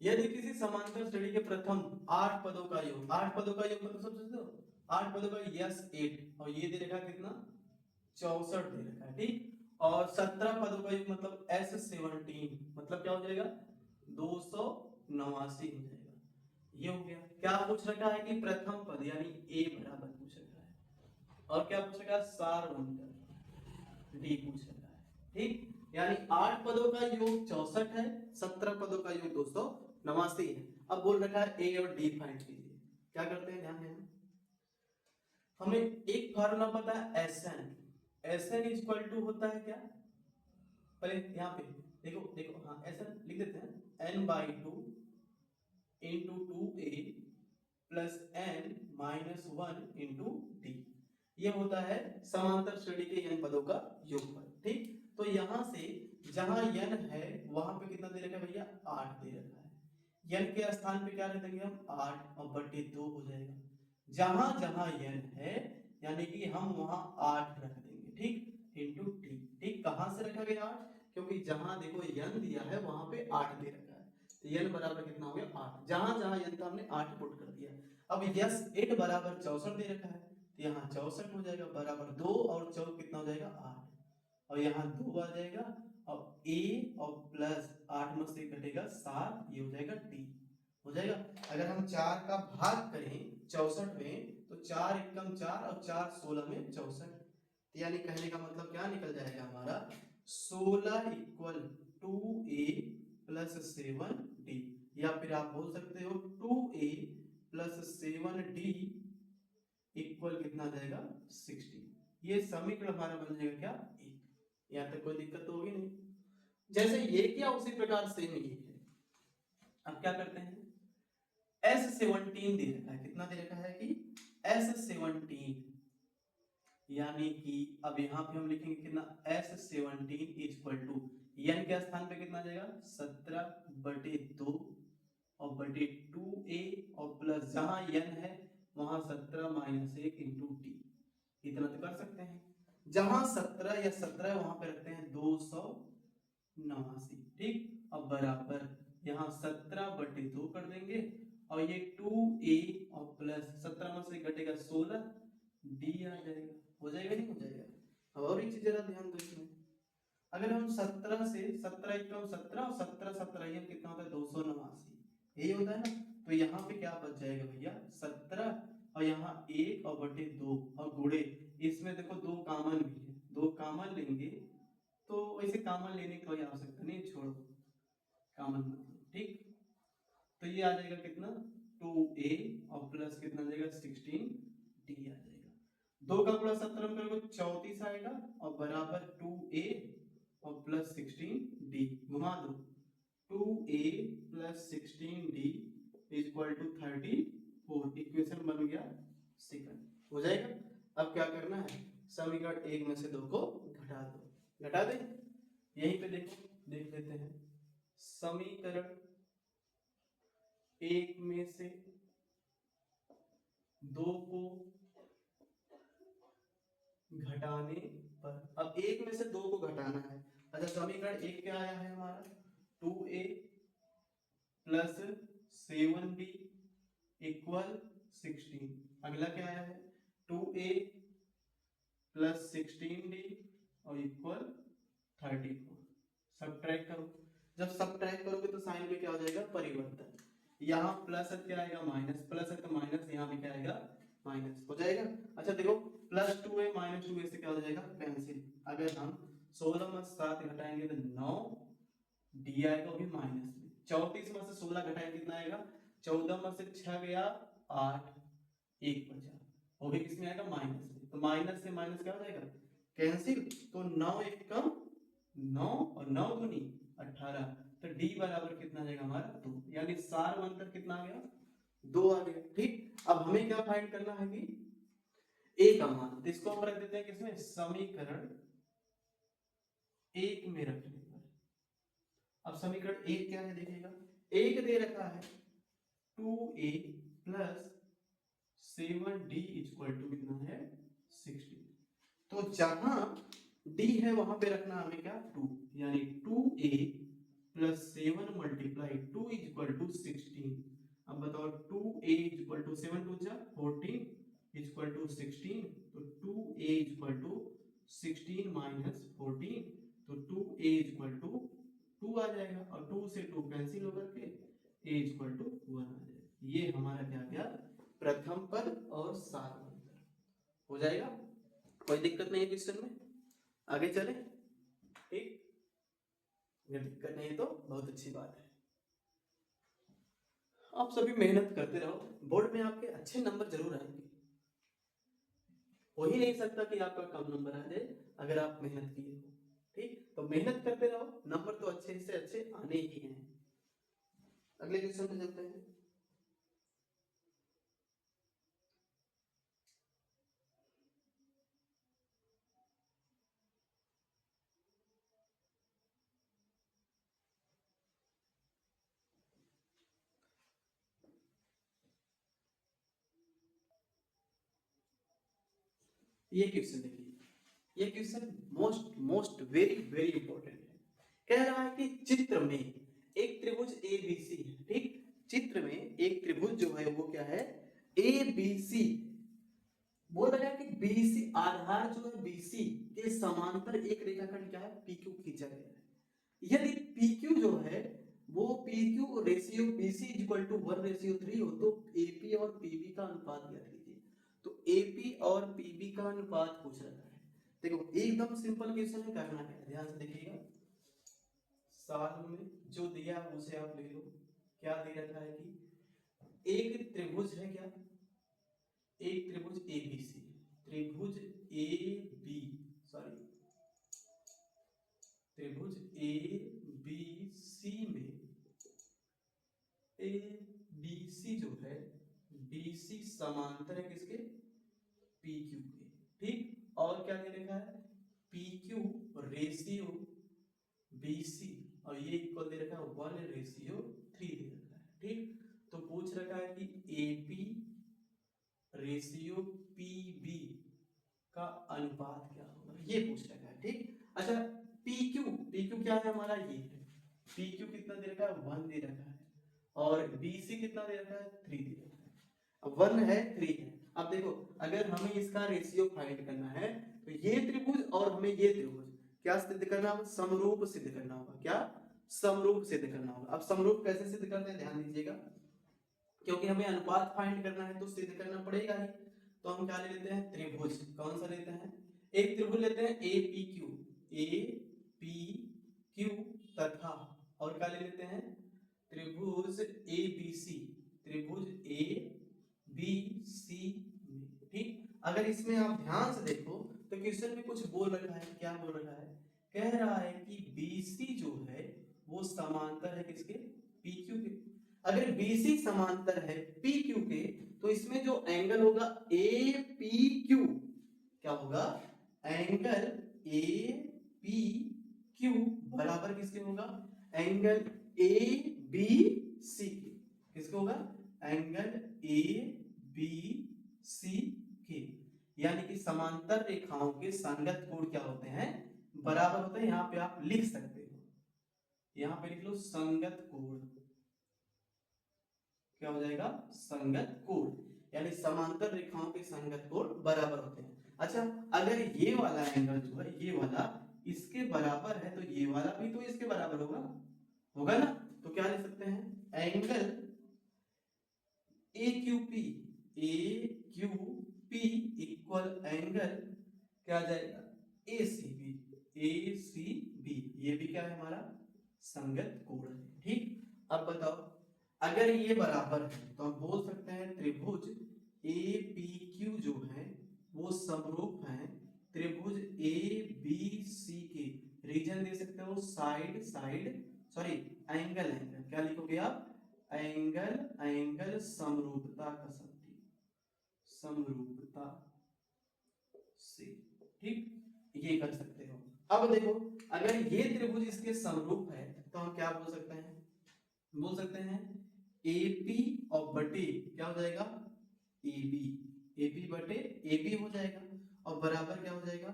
यदि किसी समांतर श्रेणी के प्रथम 8 पदों का योग, 8 पदों का योग मतलब समझते हो, 8 पदों का यस 8 और ये दे रखा कितना 64 दे रखा है, ठीक। और 17 पदों का योग मतलब S17 मतलब क्या हो जाएगा 289 हो जाएगा। ये हो गया। क्या पूछ रखा है कि प्रथम पद यानी ए बराबर पूछ रखा है, और क्या पूछ रखा है सार्वंतर डी पूछ रखा है, ठीक। यानी 8 पदों का योग 64 है, 17 पदों का योग 289 है। अब बोल रखा है ए और डी फाइंड कीजिए। क्या करते हैं, ध्यान देना, हमें एक फार्मूला पता है Sn इक्वल टू होता है क्या, पहले यहाँ पे देखो हाँ Sn लिख देते हैं n/2 into 2a plus n minus 1 into D. ये होता है समांतर श्रेणी के n पदों का योगफल, ठीक। तो यहां से जहां n है वहां पे कितना दे रखा है भैया 8 दे रखा है। n के स्थान पे क्या रख देंगे हम 8 और बटे 2 हो जाएगा। जहां जहां n है यानी कि हम वहां 8 रख देंगे, ठीक, इंटू टी। ठीक, कहां से रखा गया 8, क्योंकि जहां देखो n दिया है वहां पे 8 दे रखा है, तो n बराबर कितना हो गया 8। जहां जहां n था हमने 8 पुट कर दिया। अब यस 8 बराबर 64 दे रखा है, तो यहाँ 64 हो जाएगा बराबर 2 और 4 कितना हो जाएगा 8 और यहाँ 2 आ जाएगा और a और प्लस 8 में से घटेगा 7, ये हो जाएगा d हो जाएगा। अगर हम 4 का भाग करें 64 में तो 4 एकम 4 और 4 16 में 64, यानी कहने का मतलब क्या निकल जाएगा हमारा 16 इक्वल 2a प्लस 7d, या फिर आप बोल सकते हो 2a प्लस 7d इक्वल कितना जाएगा 60। ये समीकरण हमारा बन जाएगा क्या 1। यहाँ तक कोई दिक्कत तो होगी नहीं। जैसे ये किया उसी प्रकार सेम ये है। अब क्या करते हैं, S17 दे रखा है, कितना दे रखा है कि S17, यानी कि अब यहाँ पे हम लिखेंगे कितना S17 इक्वल टू n के स्थान पे कितना जाएगा 17/2 और बटे 2a और प्लस जहां n है वहां 17 माइनस 1 इंटू टी। इतना तो कर सकते हैं। जहां 17 या 17 वहां पे रखते हैं 289, ठीक। अब बराबर यहाँ 17/2 कर देंगे और ये 2a और प्लस 17 में से घटेगा 16 d आ जाएगा। हो जाएगा नहीं हो जाएगा। अब और एक चीज जरा ध्यान दो इसमें, अगर हम 17 से 17 एकम 17 और 17 17 ये कितना होता है 289, यही होता है ना। तो यहाँ पे क्या बच जाएगा भैया 17 और यहाँ 1 और बटे 2 और गुणे, इसमें देखो 2 कॉमन भी है, 2 कॉमन लेंगे तो वैसे कॉमन लेने की कोई आवश्यकता नहीं, छोड़ो कॉमन मतलब, ठीक। तो ये आ जाएगा कितना 2a और प्लस कितना जाएगा 16d आ जाएगा। 2 का प्लस 17 में करोगे 34 आएगा और बराबर 2a और प्लस 16d, घुमा दो 2a plus 16d equal to 34। Equation बन गया सेकंड, हो जाएगा। अब क्या करना है, समीकरण 1 में से 2 को घटा दो, घटा दें। यहीं पे देखो देख लेते हैं, समीकरण 1 में से 2 को घटाने पर, अब 1 में से 2 को घटाना है। अच्छा समीकरण 1 क्या आया है हमारा 2a प्लस 7b इक्वल 16। अगला क्या आया है 2a प्लस 16d और इक्वल 34। सबट्रैक्ट करो, जब सबट्रैक्ट करोगे तो साइन में क्या हो जाएगा परिवर्तन, यहाँ प्लस है क्या आएगा माइनस, प्लस है तो माइनस यहाँ भी क्या आएगा माइनस हो जाएगा। अच्छा देखो +2a -2a से क्या हो जाएगा कैंसिल। अगर हम 16 में 7 घटाएंगे तो 9 डी आएगा वो भी माइनस में। 34 में से 16 घटाएंगे कितना आएगा 14 में से 6 गया 8 1 बचा वो भी किसमें आएगा माइनस में। तो माइनस से माइनस क्या हो जाएगा कैंसिल। तो 9 1 कम 9 और 9 दूनी 18 तो डी बराबर कितना आ जाएगा हमारा 2 यानी सार अंतर कितना आ गया 2 आ गया। ठीक अब हमें क्या फाइंड करना है कि ए का मान। तो इसको हम रख देते हैं किसमें समीकरण 1 में रखने पर। अब समीकरण 1 क्या है देखिएगा 1 दे रखा है 2a + 7d = कितना है 16। तो जहां d है वहां पे रखना हमें क्या 2 यानी 2a + 7 × 2 = 16। अब बताओ 2a = 7 2 जा 14 = 16। तो 2a = 16 - 14 तो 2a = 2 आ जाएगा और 2 से 2 कैंसिल होकर के a = 1 आ जाएगा। ये हमारा क्या गया प्रथम पद और सार अंतर हो जाएगा। कोई दिक्कत नहीं है क्वेश्चन में आगे चले। ठीक अगर दिक्कत नहीं है तो बहुत अच्छी बात है। आप सभी मेहनत करते रहो बोर्ड में आपके अच्छे नंबर जरूर आएंगे। हो ही नहीं सकता कि आपका कम नंबर आ जाए अगर आप मेहनत किए हो। ठीक तो मेहनत करते रहो नंबर तो अच्छे से अच्छे आने ही हैं। अगले क्वेश्चन में चलते हैं। ये क्वेश्चन देखिए ये question most most very very important है। कह रहा है कि चित्र में एक त्रिभुज ABC है। ठीक चित्र में एक त्रिभुज जो है वो क्या है ABC बोल रहा है कि BC आधार जो है BC के समांतर एक रेखाखंड क्या है PQ खींचा गया है। यदि PQ जो है वो PQ रेशियो BC = 1:3 हो तो AP और PB का अनुपात ज्ञात कीजिए। तो AP और PB का अनुपात पूछ रहा है। देखो एकदम सिंपल क्वेश्चन है करना है ध्यान से देखिएगा। साल में जो दिया उसे आप ले लो। क्या दे रखा है कि एक त्रिभुज है क्या एक त्रिभुज ABC त्रिभुज ABC में ABC जो है BC समांतर है किसके PQ के। ठीक और क्या दे रखा है PQ रेशियो BC और ये इक्वल दे रखा है 1:3 दे रखा है। ठीक तो पूछ रखा है कि AP रेशियो PB का अनुपात क्या होगा ये पूछ रखा है। ठीक अच्छा PQ क्या है हमारा ये है PQ कितना दे रखा है 1 दे रखा है और BC कितना दे रखा है 3 दे रखा है। अब 1 है 3 है। अब देखो अगर हमें इसका रेशियो फाइंड करना है तो ये त्रिभुज और हमें ये त्रिभुज क्या सिद्ध करना होगा समरूप सिद्ध करना होगा। क्या समरूप सिद्ध करना होगा। अब समरूप कैसे सिद्ध करते हैं ध्यान दीजिएगा क्योंकि हमें अनुपात फाइंड करना है तो सिद्ध करना पड़ेगा ही। तो हम क्या ले लेते हैं त्रिभुज कौन सा लेते हैं एक त्रिभुज लेते हैं APQ तथा और क्या ले लेते हैं त्रिभुज ABC ठीक अगर इसमें आप ध्यान से देखो तो क्वेश्चन में कुछ बोल रखा है। क्या बोल रखा है कह रहा है कि BC जो है वो समांतर है किसके PQ के। अगर BC समांतर है PQ के तो इसमें जो एंगल होगा APQ क्या होगा एंगल APQ बराबर किसके होगा एंगल ABC के। किसके होगा एंगल ABC के। यानी कि समांतर रेखाओं के संगत कोण क्या होते हैं बराबर होते हैं। यहाँ पे आप लिख सकते हो यहाँ पे लिख लो संगत कोण क्या हो जाएगा संगत कोण यानी समांतर रेखाओं के संगत कोण बराबर होते हैं। अच्छा अगर ये वाला एंगल जो है ये वाला इसके बराबर है तो ये वाला भी तो इसके बराबर होगा ना। तो क्या लिख सकते हैं angle AQP Q P equal angle क्या आ जाएगा ए सी बी। ए सी बी ये भी क्या है हमारा संगत कोण है। ठीक, अब बताओ अगर ये बराबर है तो हम बोल सकते हैं त्रिभुज ए पी क्यू जो है वो समरूप है त्रिभुज ए बी सी के। रीजन दे सकते हो side side sorry angle angle क्या लिखोगे आप एंगल एंगल समरूपता का समरूपता से। ठीक, ये कर सकते हो। अब देखो अगर ये त्रिभुज इसके समरूप है तो हम क्या बोल सकते हैं, बोल सकते हैं एपी और बटे क्या हो जाएगा एबी। एपी बटे एबी हो जाएगा और बराबर क्या हो जाएगा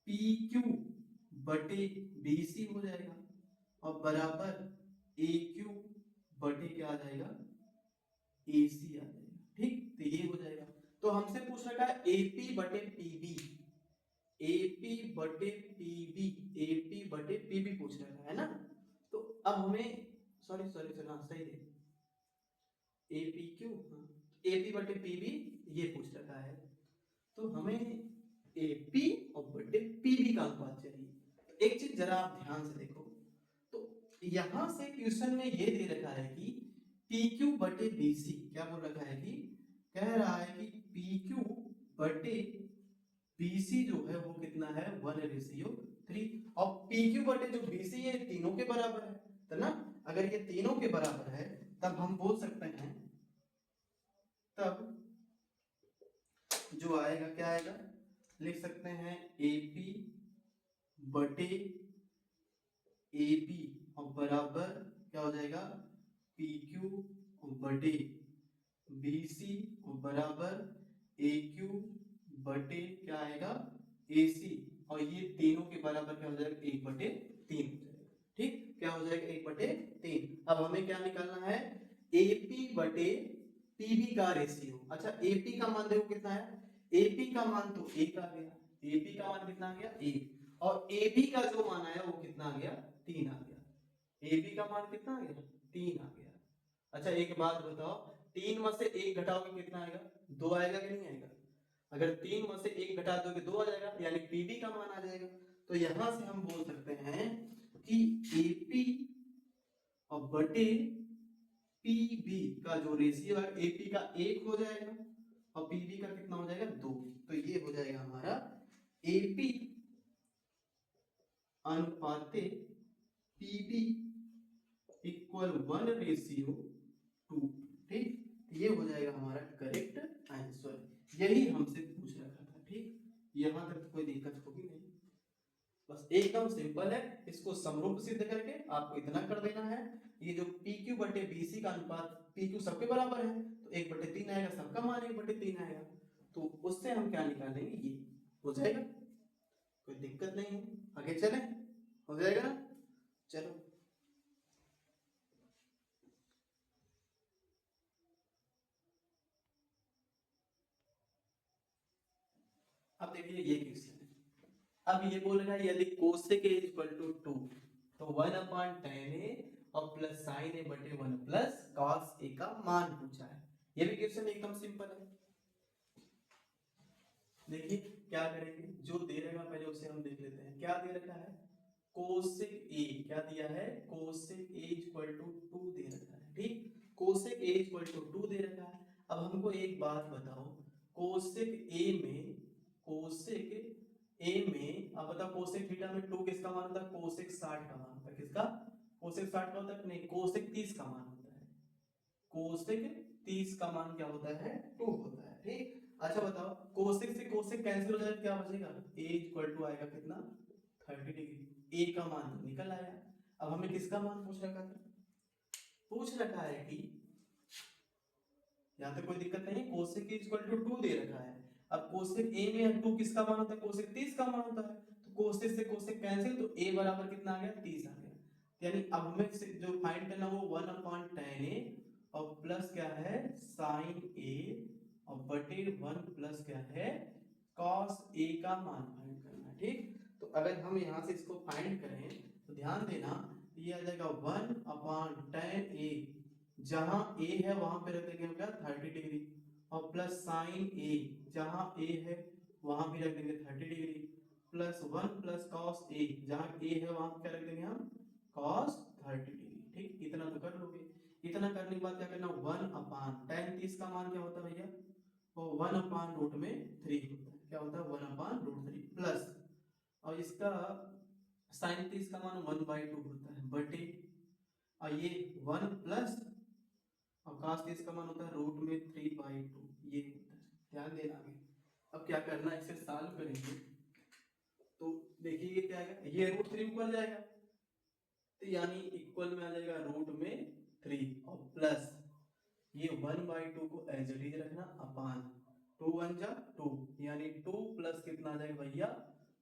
पी क्यू बटे बीसी हो जाएगा और बराबर ए क्यू बटे क्या आ जाएगा एसी आ जाएगा। ठीक, तो ये हो जाएगा। तो हमसे पूछ रखा है एपी बटे पीबी, एपी बटे पीबी, एपी बटे पीबी पूछ रखा है ना। तो अब हमें सॉरी सॉरी सॉरी हाँ सही है एपी क्यू एपी बटे पीबी ये पूछ रखा है। तो हमें एपी और बटे पीबी का अनुपात चाहिए। तो एक चीज जरा आप ध्यान से देखो, तो यहां से क्वेश्चन में ये दे रखा है कि PQ बटे BC क्या बोल रखा है कि कह रहा है कि PQ बटे BC जो है वो कितना है 1:3 और PQ बटे जो BC है तीनों के बराबर है तो ना। अगर ये तीनों के बराबर है तब हम बोल सकते हैं तब जो आएगा क्या आएगा लिख सकते हैं AP बटे AB और बराबर क्या हो जाएगा PQ बटे BC और बराबर AQ बटे क्या आएगा AC और ये तीनों के बराबर क्या हो जाएगा 1/3 हो जाएगा। ठीक, क्या हो जाएगा 1/3। अब हमें क्या निकालना है AP बटे PB का रेशियो। अच्छा AP का मान देखो कितना है, AP का मान तो 1 आ गया, AP का मान कितना आ गया 1 और AB का जो मान आया वो कितना आ गया 3 आ गया। AB का मान कितना आ गया 3 आ गया। अच्छा एक बात बताओ 3 में से 1 घटाओगे कितना आएगा 2 आएगा कि नहीं आएगा। अगर 3 में से 1 घटा दोगे 2 आ जाएगा यानी PB का मान आ जाएगा। तो यहां से हम बोल सकते हैं कि AP और बटे PB का जो रेशियो है AP का 1 हो जाएगा और PB का कितना हो जाएगा 2। तो ये हो जाएगा हमारा AP अनुपाते PB इक्वल 1:2। ठीक, ये हो जाएगा हमारा करेक्ट आंसर। यही हमसे पूछ रखा था। ठीक, यहां तक कोई दिक्कत होगी नहीं, बस एकदम सिंपल है। इसको समरूप सिद्ध करके आपको इतना कर देना है ये जो PQ बटे BC का अनुपात PQ सबके बराबर है तो 1/3 आएगा, सबका मान 1/3 आएगा। तो उससे हम क्या निकालेंगे ये हो जाएगा, कोई दिक्कत नहीं है। आगे चले, हो जाएगा ना। चलो अब देखिए ये क्वेश्चन है। अब ये बोल रहा है यदि कोसेक A = 2 तो 1/tan A और प्लस sin A बटे 1 प्लस cos A का मान पूछा है। ये भी क्वेश्चन एकदम सिंपल है। देखिए क्या करेंगे, जो दे रखा पहले उसे हम देख लेते हैं। क्या दे रखा है कोसेक A, क्या दिया है कोसेक A = 2 दे रखा है। ठीक, कोसेक A = 2 दे रखा है। अब हमको एक बात बताओ कोसेक A में अब बताओ कोसेक थीटा में 2 किसका मान होता है कोसेक 60 का मान होता है। किसका कोसेक 60 का होता है नहीं कोसेक 30 का मान होता है। कोसेक 30 का मान क्या होता है 2 होता है। ठीक, अच्छा बताओ कोसेक से कोसेक कैंसिल हो जाएगा क्या बचेगा A = आएगा कितना 30 डिग्री। A का मान तो निकल आया। अब हमें किसका मान पूछ रखा था, पूछ रखा है कि यहाँ पे कोई दिक्कत नहीं कोसेक A = 2 दे रखा है। अब कोसेक A में 2 किसका मान होता है कोसेक 30 का मान होता है। तो कोसेक से कोसेक कैंसिल तो A बराबर कितना आ गया 30 आ गया। यानी अब हमें जो फाइंड करना वो 1/tan A और प्लस क्या है sin A और बटे 1 प्लस क्या है cos A का मान फाइंड करना है। ठीक, तो अगर हम यहाँ से इसको फाइंड करें तो ध्यान देना ये आ जाएगा 1/tan A, जहां A है वहां पे रख देंगे क्या 30 डिग्री और प्लस साइन ए, जहां ए है वहां भी रख देंगे 30 degree, plus 1 plus cos A, जहां ए है वहां क्या रख देंगे हम कॉस 30 डिग्री। ठीक, इतना तो कर लोगे। इतना करने के बाद क्या करना, 1 अपान tan 30 का मान क्या होता है भैया, वो 1 अपान रूट में 3 होता है। क्या होता है 1 अपान रूट 3 प्लस, और इसका साइन 30 का मान 1/2 होता है बटे, और ये 1 प्लस और cos 30 का मान होता है रूट में 3/2, ये होता है। ध्यान देना आगे। अब क्या करना है, इसे सॉल्व करेंगे तो देखिए क्या आएगा, ये रूट 3 ऊपर जाएगा तो यानी इक्वल में आ जाएगा रूट में 3 और प्लस ये 1/2 को एज इट इज रखना अपान 2 1 जा 2, यानी 2 प्लस कितना आ जाएगा भैया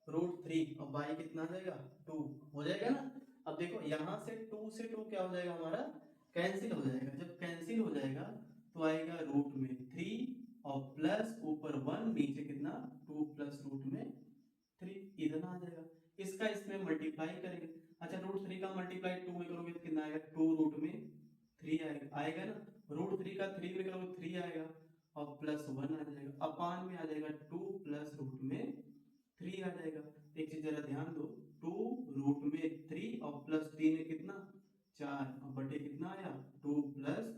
रूट 3, और बाई कितना आ जाएगा 2, हो जाएगा ना। अब देखो यहाँ से 2 से 2 क्या हो जाएगा हमारा कैंसिल हो जाएगा, जब कैंसिल हो जाएगा तो आएगा रूट में 3 और प्लस ऊपर 1, नीचे कितना 2 प्लस रूट में 3, इतना आ जाएगा। इसका इसमें मल्टीप्लाई करेंगे, अच्छा रूट 3 का मल्टीप्लाई 2 में करोगे तो कितना आएगा 2 रूट में 3 आएगा ना, रूट 3 का 3 में करोगे 3 आएगा और प्लस 1 आ जाएगा, अपान में आ जाएगा 2 प्लस रूट में 3 आ जाएगा। एक चीज जरा ध्यान दो, 2 रूट में 3 और प्लस 3 है कितना 4, और बटे कितना आया 2 प्लस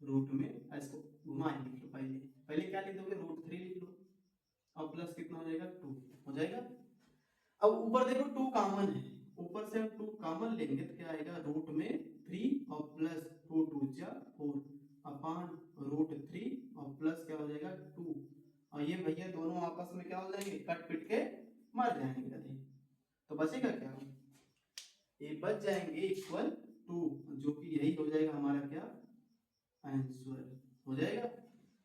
रूट में, इसको घुमा लिख लो, पहले पहले क्या लिख दोगे रूट 3 लिख लो और प्लस कितना हो जाएगा 2 हो जाएगा। अब ऊपर देखो 2 कॉमन है, ऊपर से हम 2 कॉमन लेंगे तो क्या आएगा रूट में 3 और प्लस 2 2 जा 4 अपान रूट 3 और प्लस क्या हो जाएगा 2, और ये भैया दोनों आपस में क्या हो जाएंगे कट पिट के मर जाएंगे कभी, तो बचेगा क्या, ये बच जाएंगे इक्वल 2, जो कि यही हो जाएगा हमारा क्या आंसर हो जाएगा।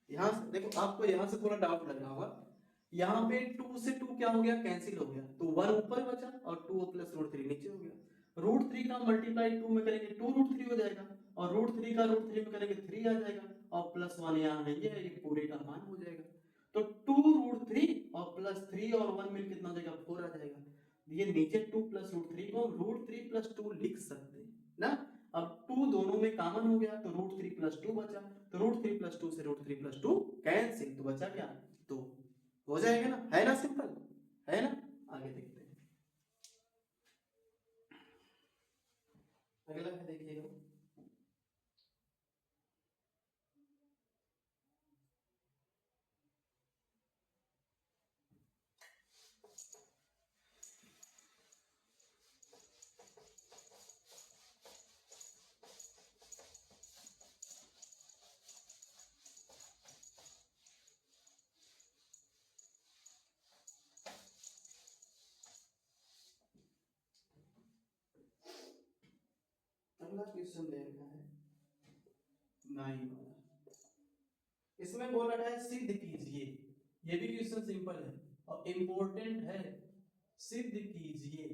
यहाँ से देखो आपको यहाँ से थोड़ा डाउट लग रहा होगा, यहाँ पे 2 से 2 क्या हो गया कैंसिल हो गया, तो 1 ऊपर बचा और 2 प्लस रूट 3 नीचे हो गया, रूट 3 का मल्टीप्लाई 2 में करेंगे 2 रूट 3 हो जाएगा, और रूट 3 का रूट 3 में करेंगे 3 आ जाएगा, और प्लस 1 यहाँ नहीं है, ये पूरे का मान हो जाएगा। तो 2 रूट 3 और प्लस 3 और 1 मिल कितना हो जाएगा 4 आ जाएगा। ये नीचे 2 प्लस रूट 3 को रूट 3 प्लस 2 लिख सकते हैं ना। अब 2 दोनों में कॉमन हो गया तो रूट 3 प्लस 2 बचा, तो रूट 3 प्लस 2 से रूट 3 प्लस 2 कैंसिल, तो बचा क्या 2, हो जाएगा ना, है ना सिंपल, है ना। आगे देखते हैं, अगला है देखिएगा, अगला क्वेश्चन दे रखा है 9 वाला, इसमें बोल रखा है सिद्ध कीजिए, ये भी क्वेश्चन सिंपल है और इंपॉर्टेंट है, सिद्ध कीजिए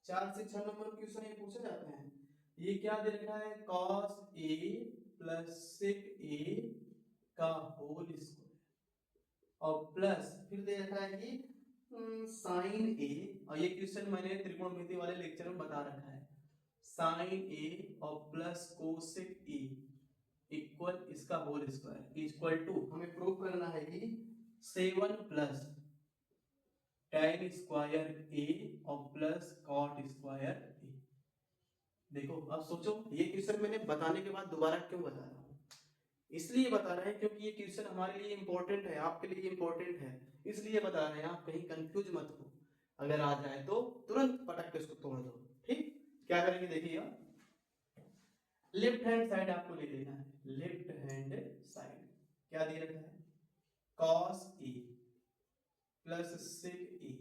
4 से 6 नंबर क्वेश्चन ये पूछे जाते हैं। ये क्या दे रखा है cos a plus sec a का होल स्क्वायर और प्लस फिर दे रखा है कि साइन ए, और ये क्वेश्चन मैंने त्रिकोणमिति वाले लेक्चर में बता रखा है, साइन ए और प्लस कोसेक ए इक्वल इसका होल स्क्वायर इक्वल टू, हमें प्रूव करना है कि 7 प्लस tan स्क्वायर ए और प्लस cot स्क्वायर ए। देखो अब सोचो, ये क्वेश्चन मैंने बताने के बाद दोबारा क्यों बता रहा हूँ, इसलिए बता रहे हैं क्योंकि ये क्वेश्चन हमारे लिए इंपॉर्टेंट है, आपके लिए इंपॉर्टेंट है, इसलिए बता रहे हैं, आप कहीं कंफ्यूज मत हो, अगर आ जाए तो तुरंत पटक के उसको तोड़ दो। ठीक, क्या करेंगे देखिएगा, लेफ्ट हैंड साइड आपको ले लेना है, लेफ्ट हैंड साइड क्या दे रखा है cos ए प्लस sec ए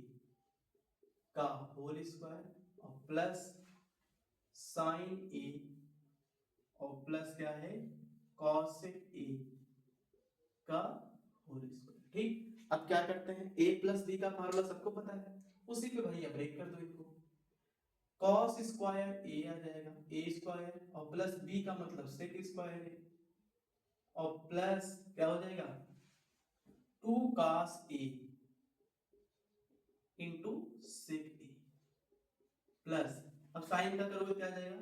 का होल स्क्वायर और प्लस sin ए और प्लस क्या है cosec ए का होल स्क्वायर। ठीक, अब क्या करते हैं a प्लस b का फार्मूला सबको पता है, उसी पे भैया ब्रेक कर दो इनको, cos स्क्वायर a आ जाएगा a स्क्वायर और प्लस b का मतलब sec स्क्वायर है और प्लस क्या हो जाएगा 2 cos a into sec a plus, अब साइन का करोगे क्या आ जाएगा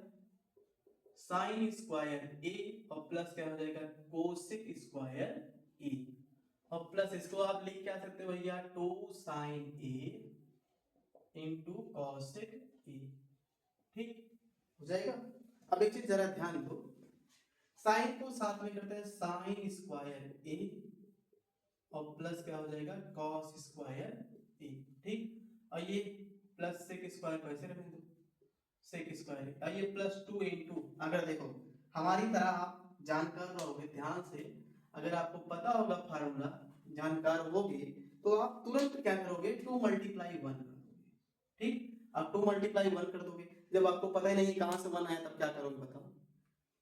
साइन स्क्वायर ए और प्लस क्या हो जाएगा कोसेक स्क्वायर ए, और प्लस इसको आप लिख क्या सकते हो भैया 2 sine A into cosec A. ठीक हो जाएगा। अब एक चीज जरा ध्यान दो, साइन को साथ में करते हैं साइन स्क्वायर ए और प्लस क्या हो जाएगा कॉस स्क्वायर ए। ठीक, और ये प्लस सेक स्क्वायर को ऐसे रखने दो सेक स्क्वायर, और ये प्लस 2 इंटू, अगर देखो हमारी तरह आप जानकार रहोगे ध्यान से, अगर आपको पता होगा फार्मूला जानकार होगे तो आप तुरंत क्या करोगे 2 मल्टीप्लाई 1 कर दोगे। ठीक, आप 2 मल्टीप्लाई 1 कर दोगे, जब आपको पता ही नहीं कहां से 1 आया तब क्या करोगे बताओ।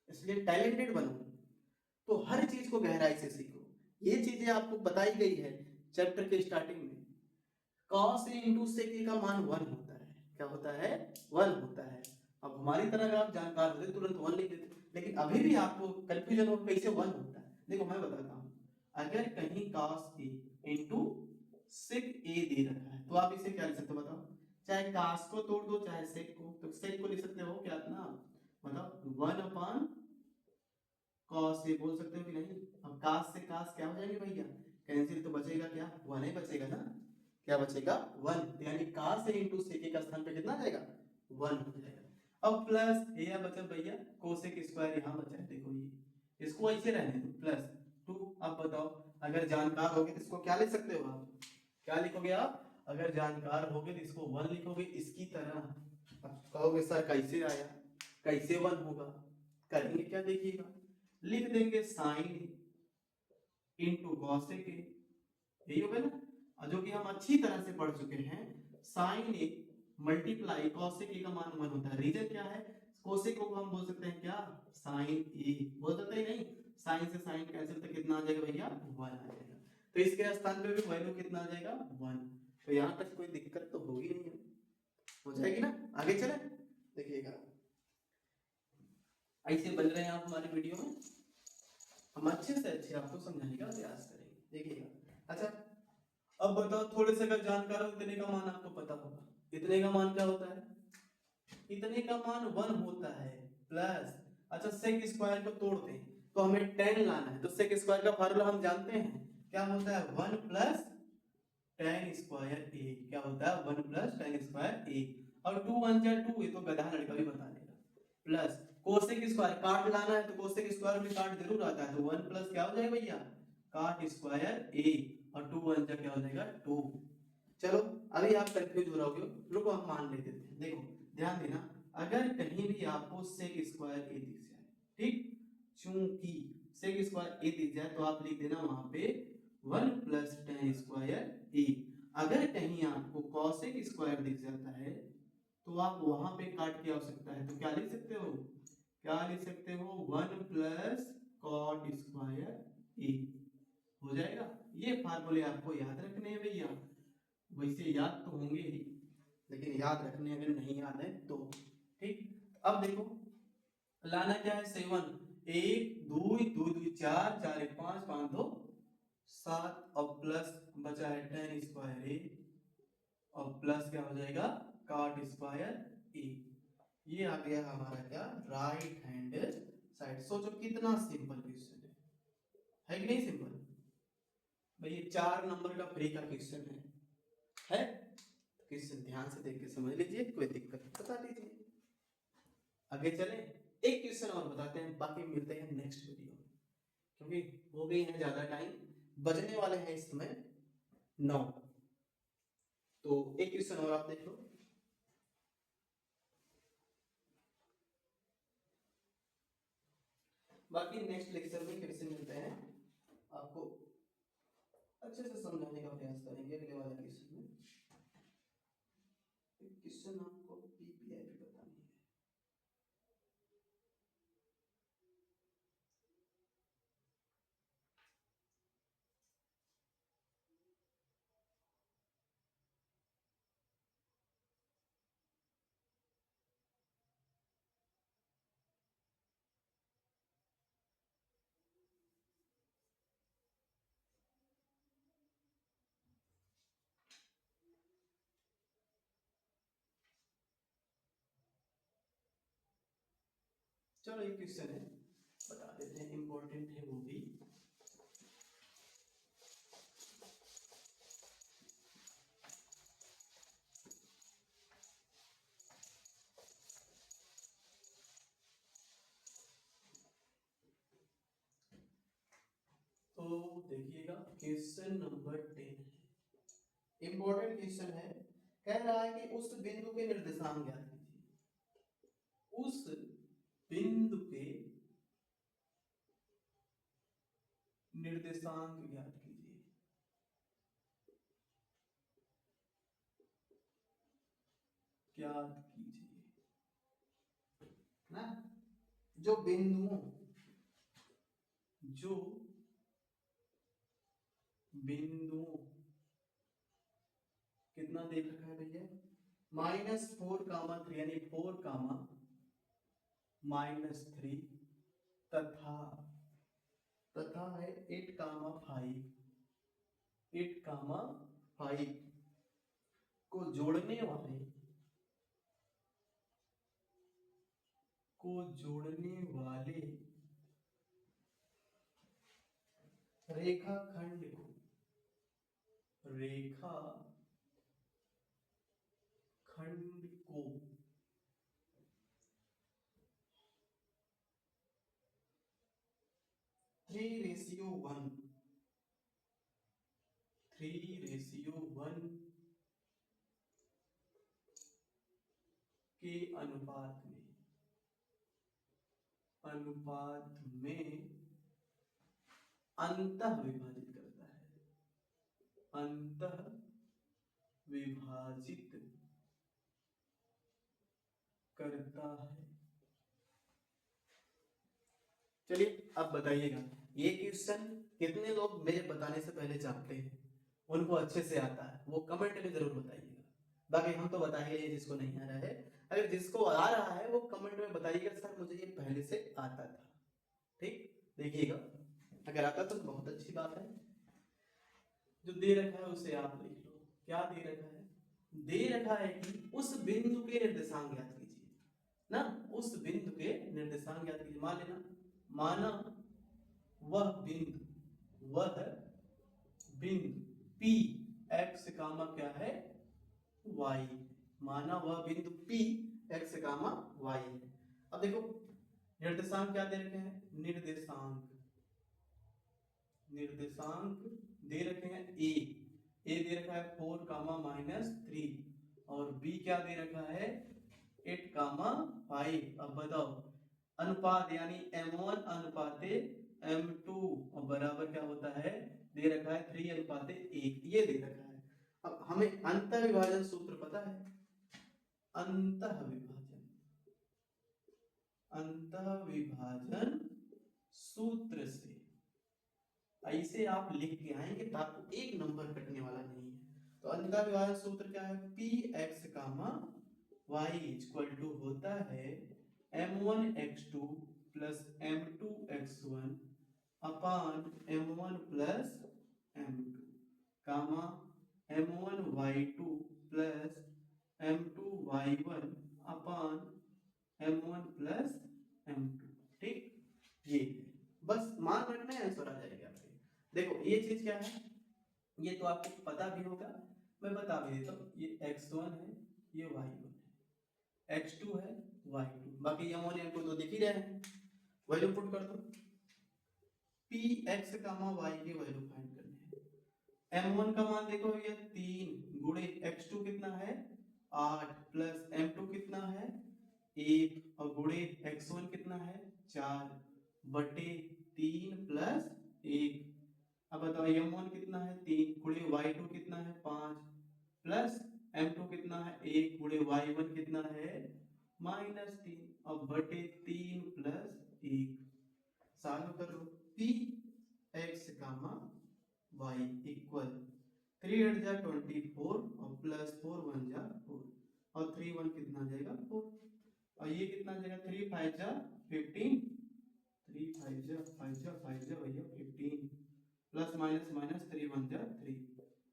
इसलिए टैलेंटेड बनो, तो हर चीज को गहराई से सीखो। ये चीजें आपको बताई गई है चैप्टर के स्टार्टिंग में। cos a into sec a का मान 1 होता है, क्या होता है 1 होता है। अब हमारी तरह अगर आप जानकार होते तुरंत 1 लिख देते, लेकिन अभी भी आपको कंफ्यूजन हो कैसे 1 होता है। देखो मैं बताता हूँ, अगर कहीं cos a into sec a दे रखा है तो आप इसे क्या लिख सकते हो बताओ, चाहे cos को तोड़ दो चाहे sec को, तो sec को लिख सकते हो क्या ना, मतलब 1 अपॉन cos a बोल सकते हो कि नहीं। अब cos से cos क्या हो जाएंगे भैया कैंसिल, तो बचेगा क्या 1 ही बचेगा ना, क्या बचेगा 1, यानी cos a into sec a का स्थान पे कितना आ जाएगा 1 हो जाएगा। अब प्लस ये या बचा भैया कोसेक स्क्वायर यहाँ बचा है, देखो ये इसको ऐसे रहने दो प्लस 2। अब बताओ अगर जानकार होगे तो इसको क्या लिख सकते हो आप, क्या लिखोगे आप, अगर जानकार होगे तो इसको 1 लिखोगे इसकी तरह। अब कहोगे सर कैसे आया, कैसे 1 होगा, करेंगे क्या देखिएगा, लिख देंगे साइन इंटू कॉसेक ए, यही होगा ना, और जो कि हम अच्छी तरह से पढ़ चुके हैं sine A multiply cosec A का मान 1 होता है। रीजन क्या है, कोसेक को हम बोल सकते हैं क्या साइन ए, बोल सकते हैं नहीं, साइन से साइन कैंसिल तो कितना आ जाएगा भैया 1 आ जाएगा, तो इसके स्थान पे भी वैल्यू कितना आ जाएगा 1। तो यहाँ तक कोई दिक्कत तो होगी नहीं, हो जाएगी ना। आगे चले देखिएगा, ऐसे बन रहे हैं आप हमारे वीडियो में, हम अच्छे से अच्छे आपको समझाने का प्रयास करेंगे देखिएगा। अच्छा अब बताओ थोड़े से अगर जानकार हो इतने का मान आपको पता होगा, इतने का मान क्या होता है, इतने का मान 1 होता है प्लस, अच्छा सेक स्क्वायर को तोड़ दें तो हमें 10 लाना है, तो सेक स्क्वायर का फार्मूला हम जानते हैं क्या होता है 1 प्लस tan स्क्वायर ए, क्या होता है 1 प्लस tan स्क्वायर ए, और 2 1 जा 2, ये तो गधा लड़का भी बता देगा, प्लस कोसेक स्क्वायर काट लाना है तो कोसेक स्क्वायर में काट जरूर आता है, तो 1 प्लस क्या हो जाएगा भैया काट स्क्वायर ए, और 2 1 जा क्या हो जाएगा 2। चलो अभी आप कंफ्यूज हो रहोगे, रुको हम मान लेते हैं। देखो ध्यान देना, अगर कहीं भी आपको सेक स्क्वायर ए दिख जाए, ठीक, चूंकि सेक स्क्वायर ए दिख जाए तो आप लिख देना वहां पे 1 प्लस tan स्क्वायर ए। अगर कहीं आपको कॉसेक स्क्वायर दिख जाता है तो आप वहां पे काट की आवश्यकता है, तो क्या लिख सकते हो, क्या लिख सकते हो 1 प्लस कॉट स्क्वायर ए, हो जाएगा। ये फार्मूले आपको याद रखने हैं भैया, वैसे याद तो होंगे ही लेकिन याद रखने अगर नहीं याद है तो। ठीक, अब देखो लाना क्या है 7, 1 2 2 2 4 4 1 5 5 2 7, और प्लस बचा है tan स्क्वायर ए, और प्लस क्या हो जाएगा cot स्क्वायर ए। ये आ गया हमारा क्या राइट हैंड साइड। सोचो कितना सिंपल क्वेश्चन है कि नहीं सिंपल भाई, ये 4 नंबर का फ्री का क्वेश्चन है? क्वेश्चन ध्यान से देख के समझ लीजिए, कोई दिक्कत बता दीजिए। आगे चले एक क्वेश्चन और बताते हैं, बाकी मिलते हैं नेक्स्ट वीडियो में, क्योंकि हो गई है ज्यादा टाइम, बजने वाले हैं इस समय 9। तो एक क्वेश्चन और आप देख लो। बाकी नेक्स्ट लेक्चर में फिर से मिलते हैं, आपको अच्छे से समझाने का प्रयास करेंगे अगले वाले क्वेश्चन में। क्वेश्चन आपको पीपीआई भी बतानी है। चलो एक क्वेश्चन है, बता देते हैं, इंपॉर्टेंट है वो भी। तो देखिएगा क्वेश्चन नंबर 10 है, इंपॉर्टेंट क्वेश्चन है। कह रहा है कि उस बिंदु के निर्देशांक ज्ञात कीजिए। उस बिंदु के निर्देशांक ज्ञात कीजिए। ज्ञात कीजिए ना, जो बिंदुओं कितना देख रखा है भैया, -4, 3 यानी 4, -3 तथा है 8, 5 को जोड़ने वाले रेखाखंड को 3:1 के अनुपात में अंतः विभाजित करता है। चलिए अब बताइएगा, ये क्वेश्चन कितने लोग मेरे बताने से पहले जानते हैं, उनको अच्छे से आता है, वो कमेंट में जरूर बताइएगा। बाकी हम तो बता ही रहे हैं जिसको नहीं आ रहा है, अगर जिसको आ रहा है वो कमेंट में बताइएगा सर मुझे ये पहले से आता था। ठीक, देखिएगा अगर आता तो बहुत अच्छी बात है। जो दे रखा है उसे आप लिख लो। क्या दे रखा है? दे रखा है कि उस बिंदु के निर्देशांक ज्ञात कीजिए ना, उस बिंदु के निर्देशांक ज्ञात कीजिए। मान लेना, माना वह बिंदु P x कामा क्या है, y। माना वह बिंदु P x कामा y है। अब देखो निर्देशांक क्या दे रखे हैं, निर्देशांक दे रखे हैं a दे रखा है 4, -3 और b क्या दे रखा है 8, 5। अब बताओ अनुपात यानी m1 अनुपाते m2 और बराबर क्या होता है, दे रखा है 3:1, ये दे रखा है। अब हमें अंतः विभाजन सूत्र पता है, अंतः विभाजन सूत्र से ऐसे आप लिख के आएंगे तो आपको एक नंबर कटने वाला नहीं है। तो अंतः विभाजन सूत्र क्या है, px, y इक्वल टू होता है m1x2 प्लस m2x1 अपान m1 प्लस m2 कामा m1y2 प्लस m2y1 अपान m1 प्लस m2। ठीक, ये बस मान रखना है, आंसर आ जाएगा आपके। देखो ये चीज क्या है, ये तो आपको पता भी होगा, मैं बता भी देता हूँ। ये x1 है, ये y1 है, x2 है, y2, बाकी m1 m2 तो दिख ही रहे हैं। वैल्यू पुट कर दो, px, y की वैल्यू फाइंड करनी है। m1 का मान देखो ये 3 गुणे x2 कितना है 8 प्लस m2 कितना है 1 और गुणे x1 कितना है 4 बटे 3 प्लस 1। अब बताओ m1 कितना है 3 गुणे y2 कितना है 5 प्लस m2 कितना है 1 गुणे y1 कितना है -3 और बटे 3 प्लस 1। सॉल्व कर लो, px, y इक्वल 3 8 जा 24 और प्लस 4 1 जा 4 और 3 1 कितना जाएगा 4 और ये कितना जाएगा 3 5 जा 15, 3 5 जा 5 जा 5 जा भैया 15 प्लस माइनस माइनस 3 1 जा 3,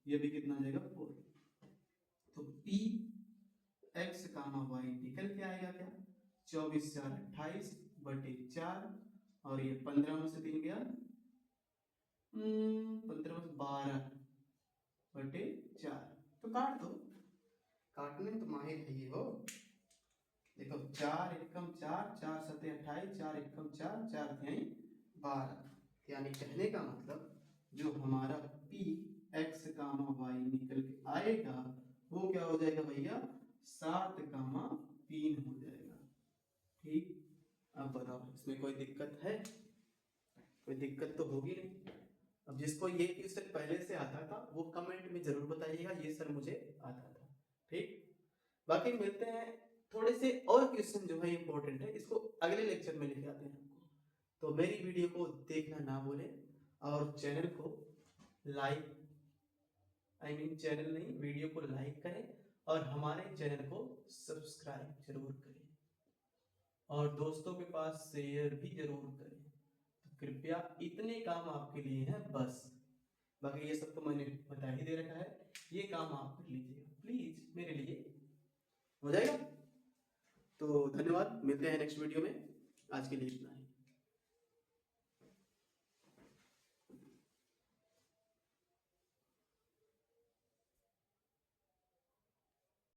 ये भी कितना जाएगा 4। तो px, y निकल के आएगा क्या 24 4 28 बटे 4 और ये 15 में से 3 गया 15 में से 12 बटे 4। तो काट दो, काटने में तो माहिर है ये हो। देखो 4 एकम 4, 4 सते 28, 4 एकम 4, 4 तिहाई 12। यानी कहने का मतलब जो हमारा पी एक्स कामा वाई निकल के आएगा वो क्या हो जाएगा भैया 7 कामा 3 हो जाएगा। ठीक, अब बताओ इसमें कोई दिक्कत है? कोई दिक्कत तो होगी नहीं। अब जिसको ये क्वेश्चन पहले से आता था वो कमेंट में जरूर बताइएगा ये सर मुझे आता था। ठीक, बाकी मिलते हैं थोड़े से और क्वेश्चन जो है इंपॉर्टेंट है, इसको अगले लेक्चर में लेके आते हैं आपको। तो मेरी वीडियो को देखना ना भूलें और चैनल को लाइक चैनल नहीं वीडियो को लाइक करें और हमारे चैनल को सब्सक्राइब जरूर करें और दोस्तों के पास शेयर भी जरूर करें। तो कृपया इतने काम आपके लिए हैं बस, बाकी ये सब तो मैंने बता ही दे रखा है, ये काम आप कर लीजिएगा प्लीज मेरे लिए, हो जाएगा। तो धन्यवाद, मिलते हैं नेक्स्ट वीडियो में, आज के लिए इतना ही।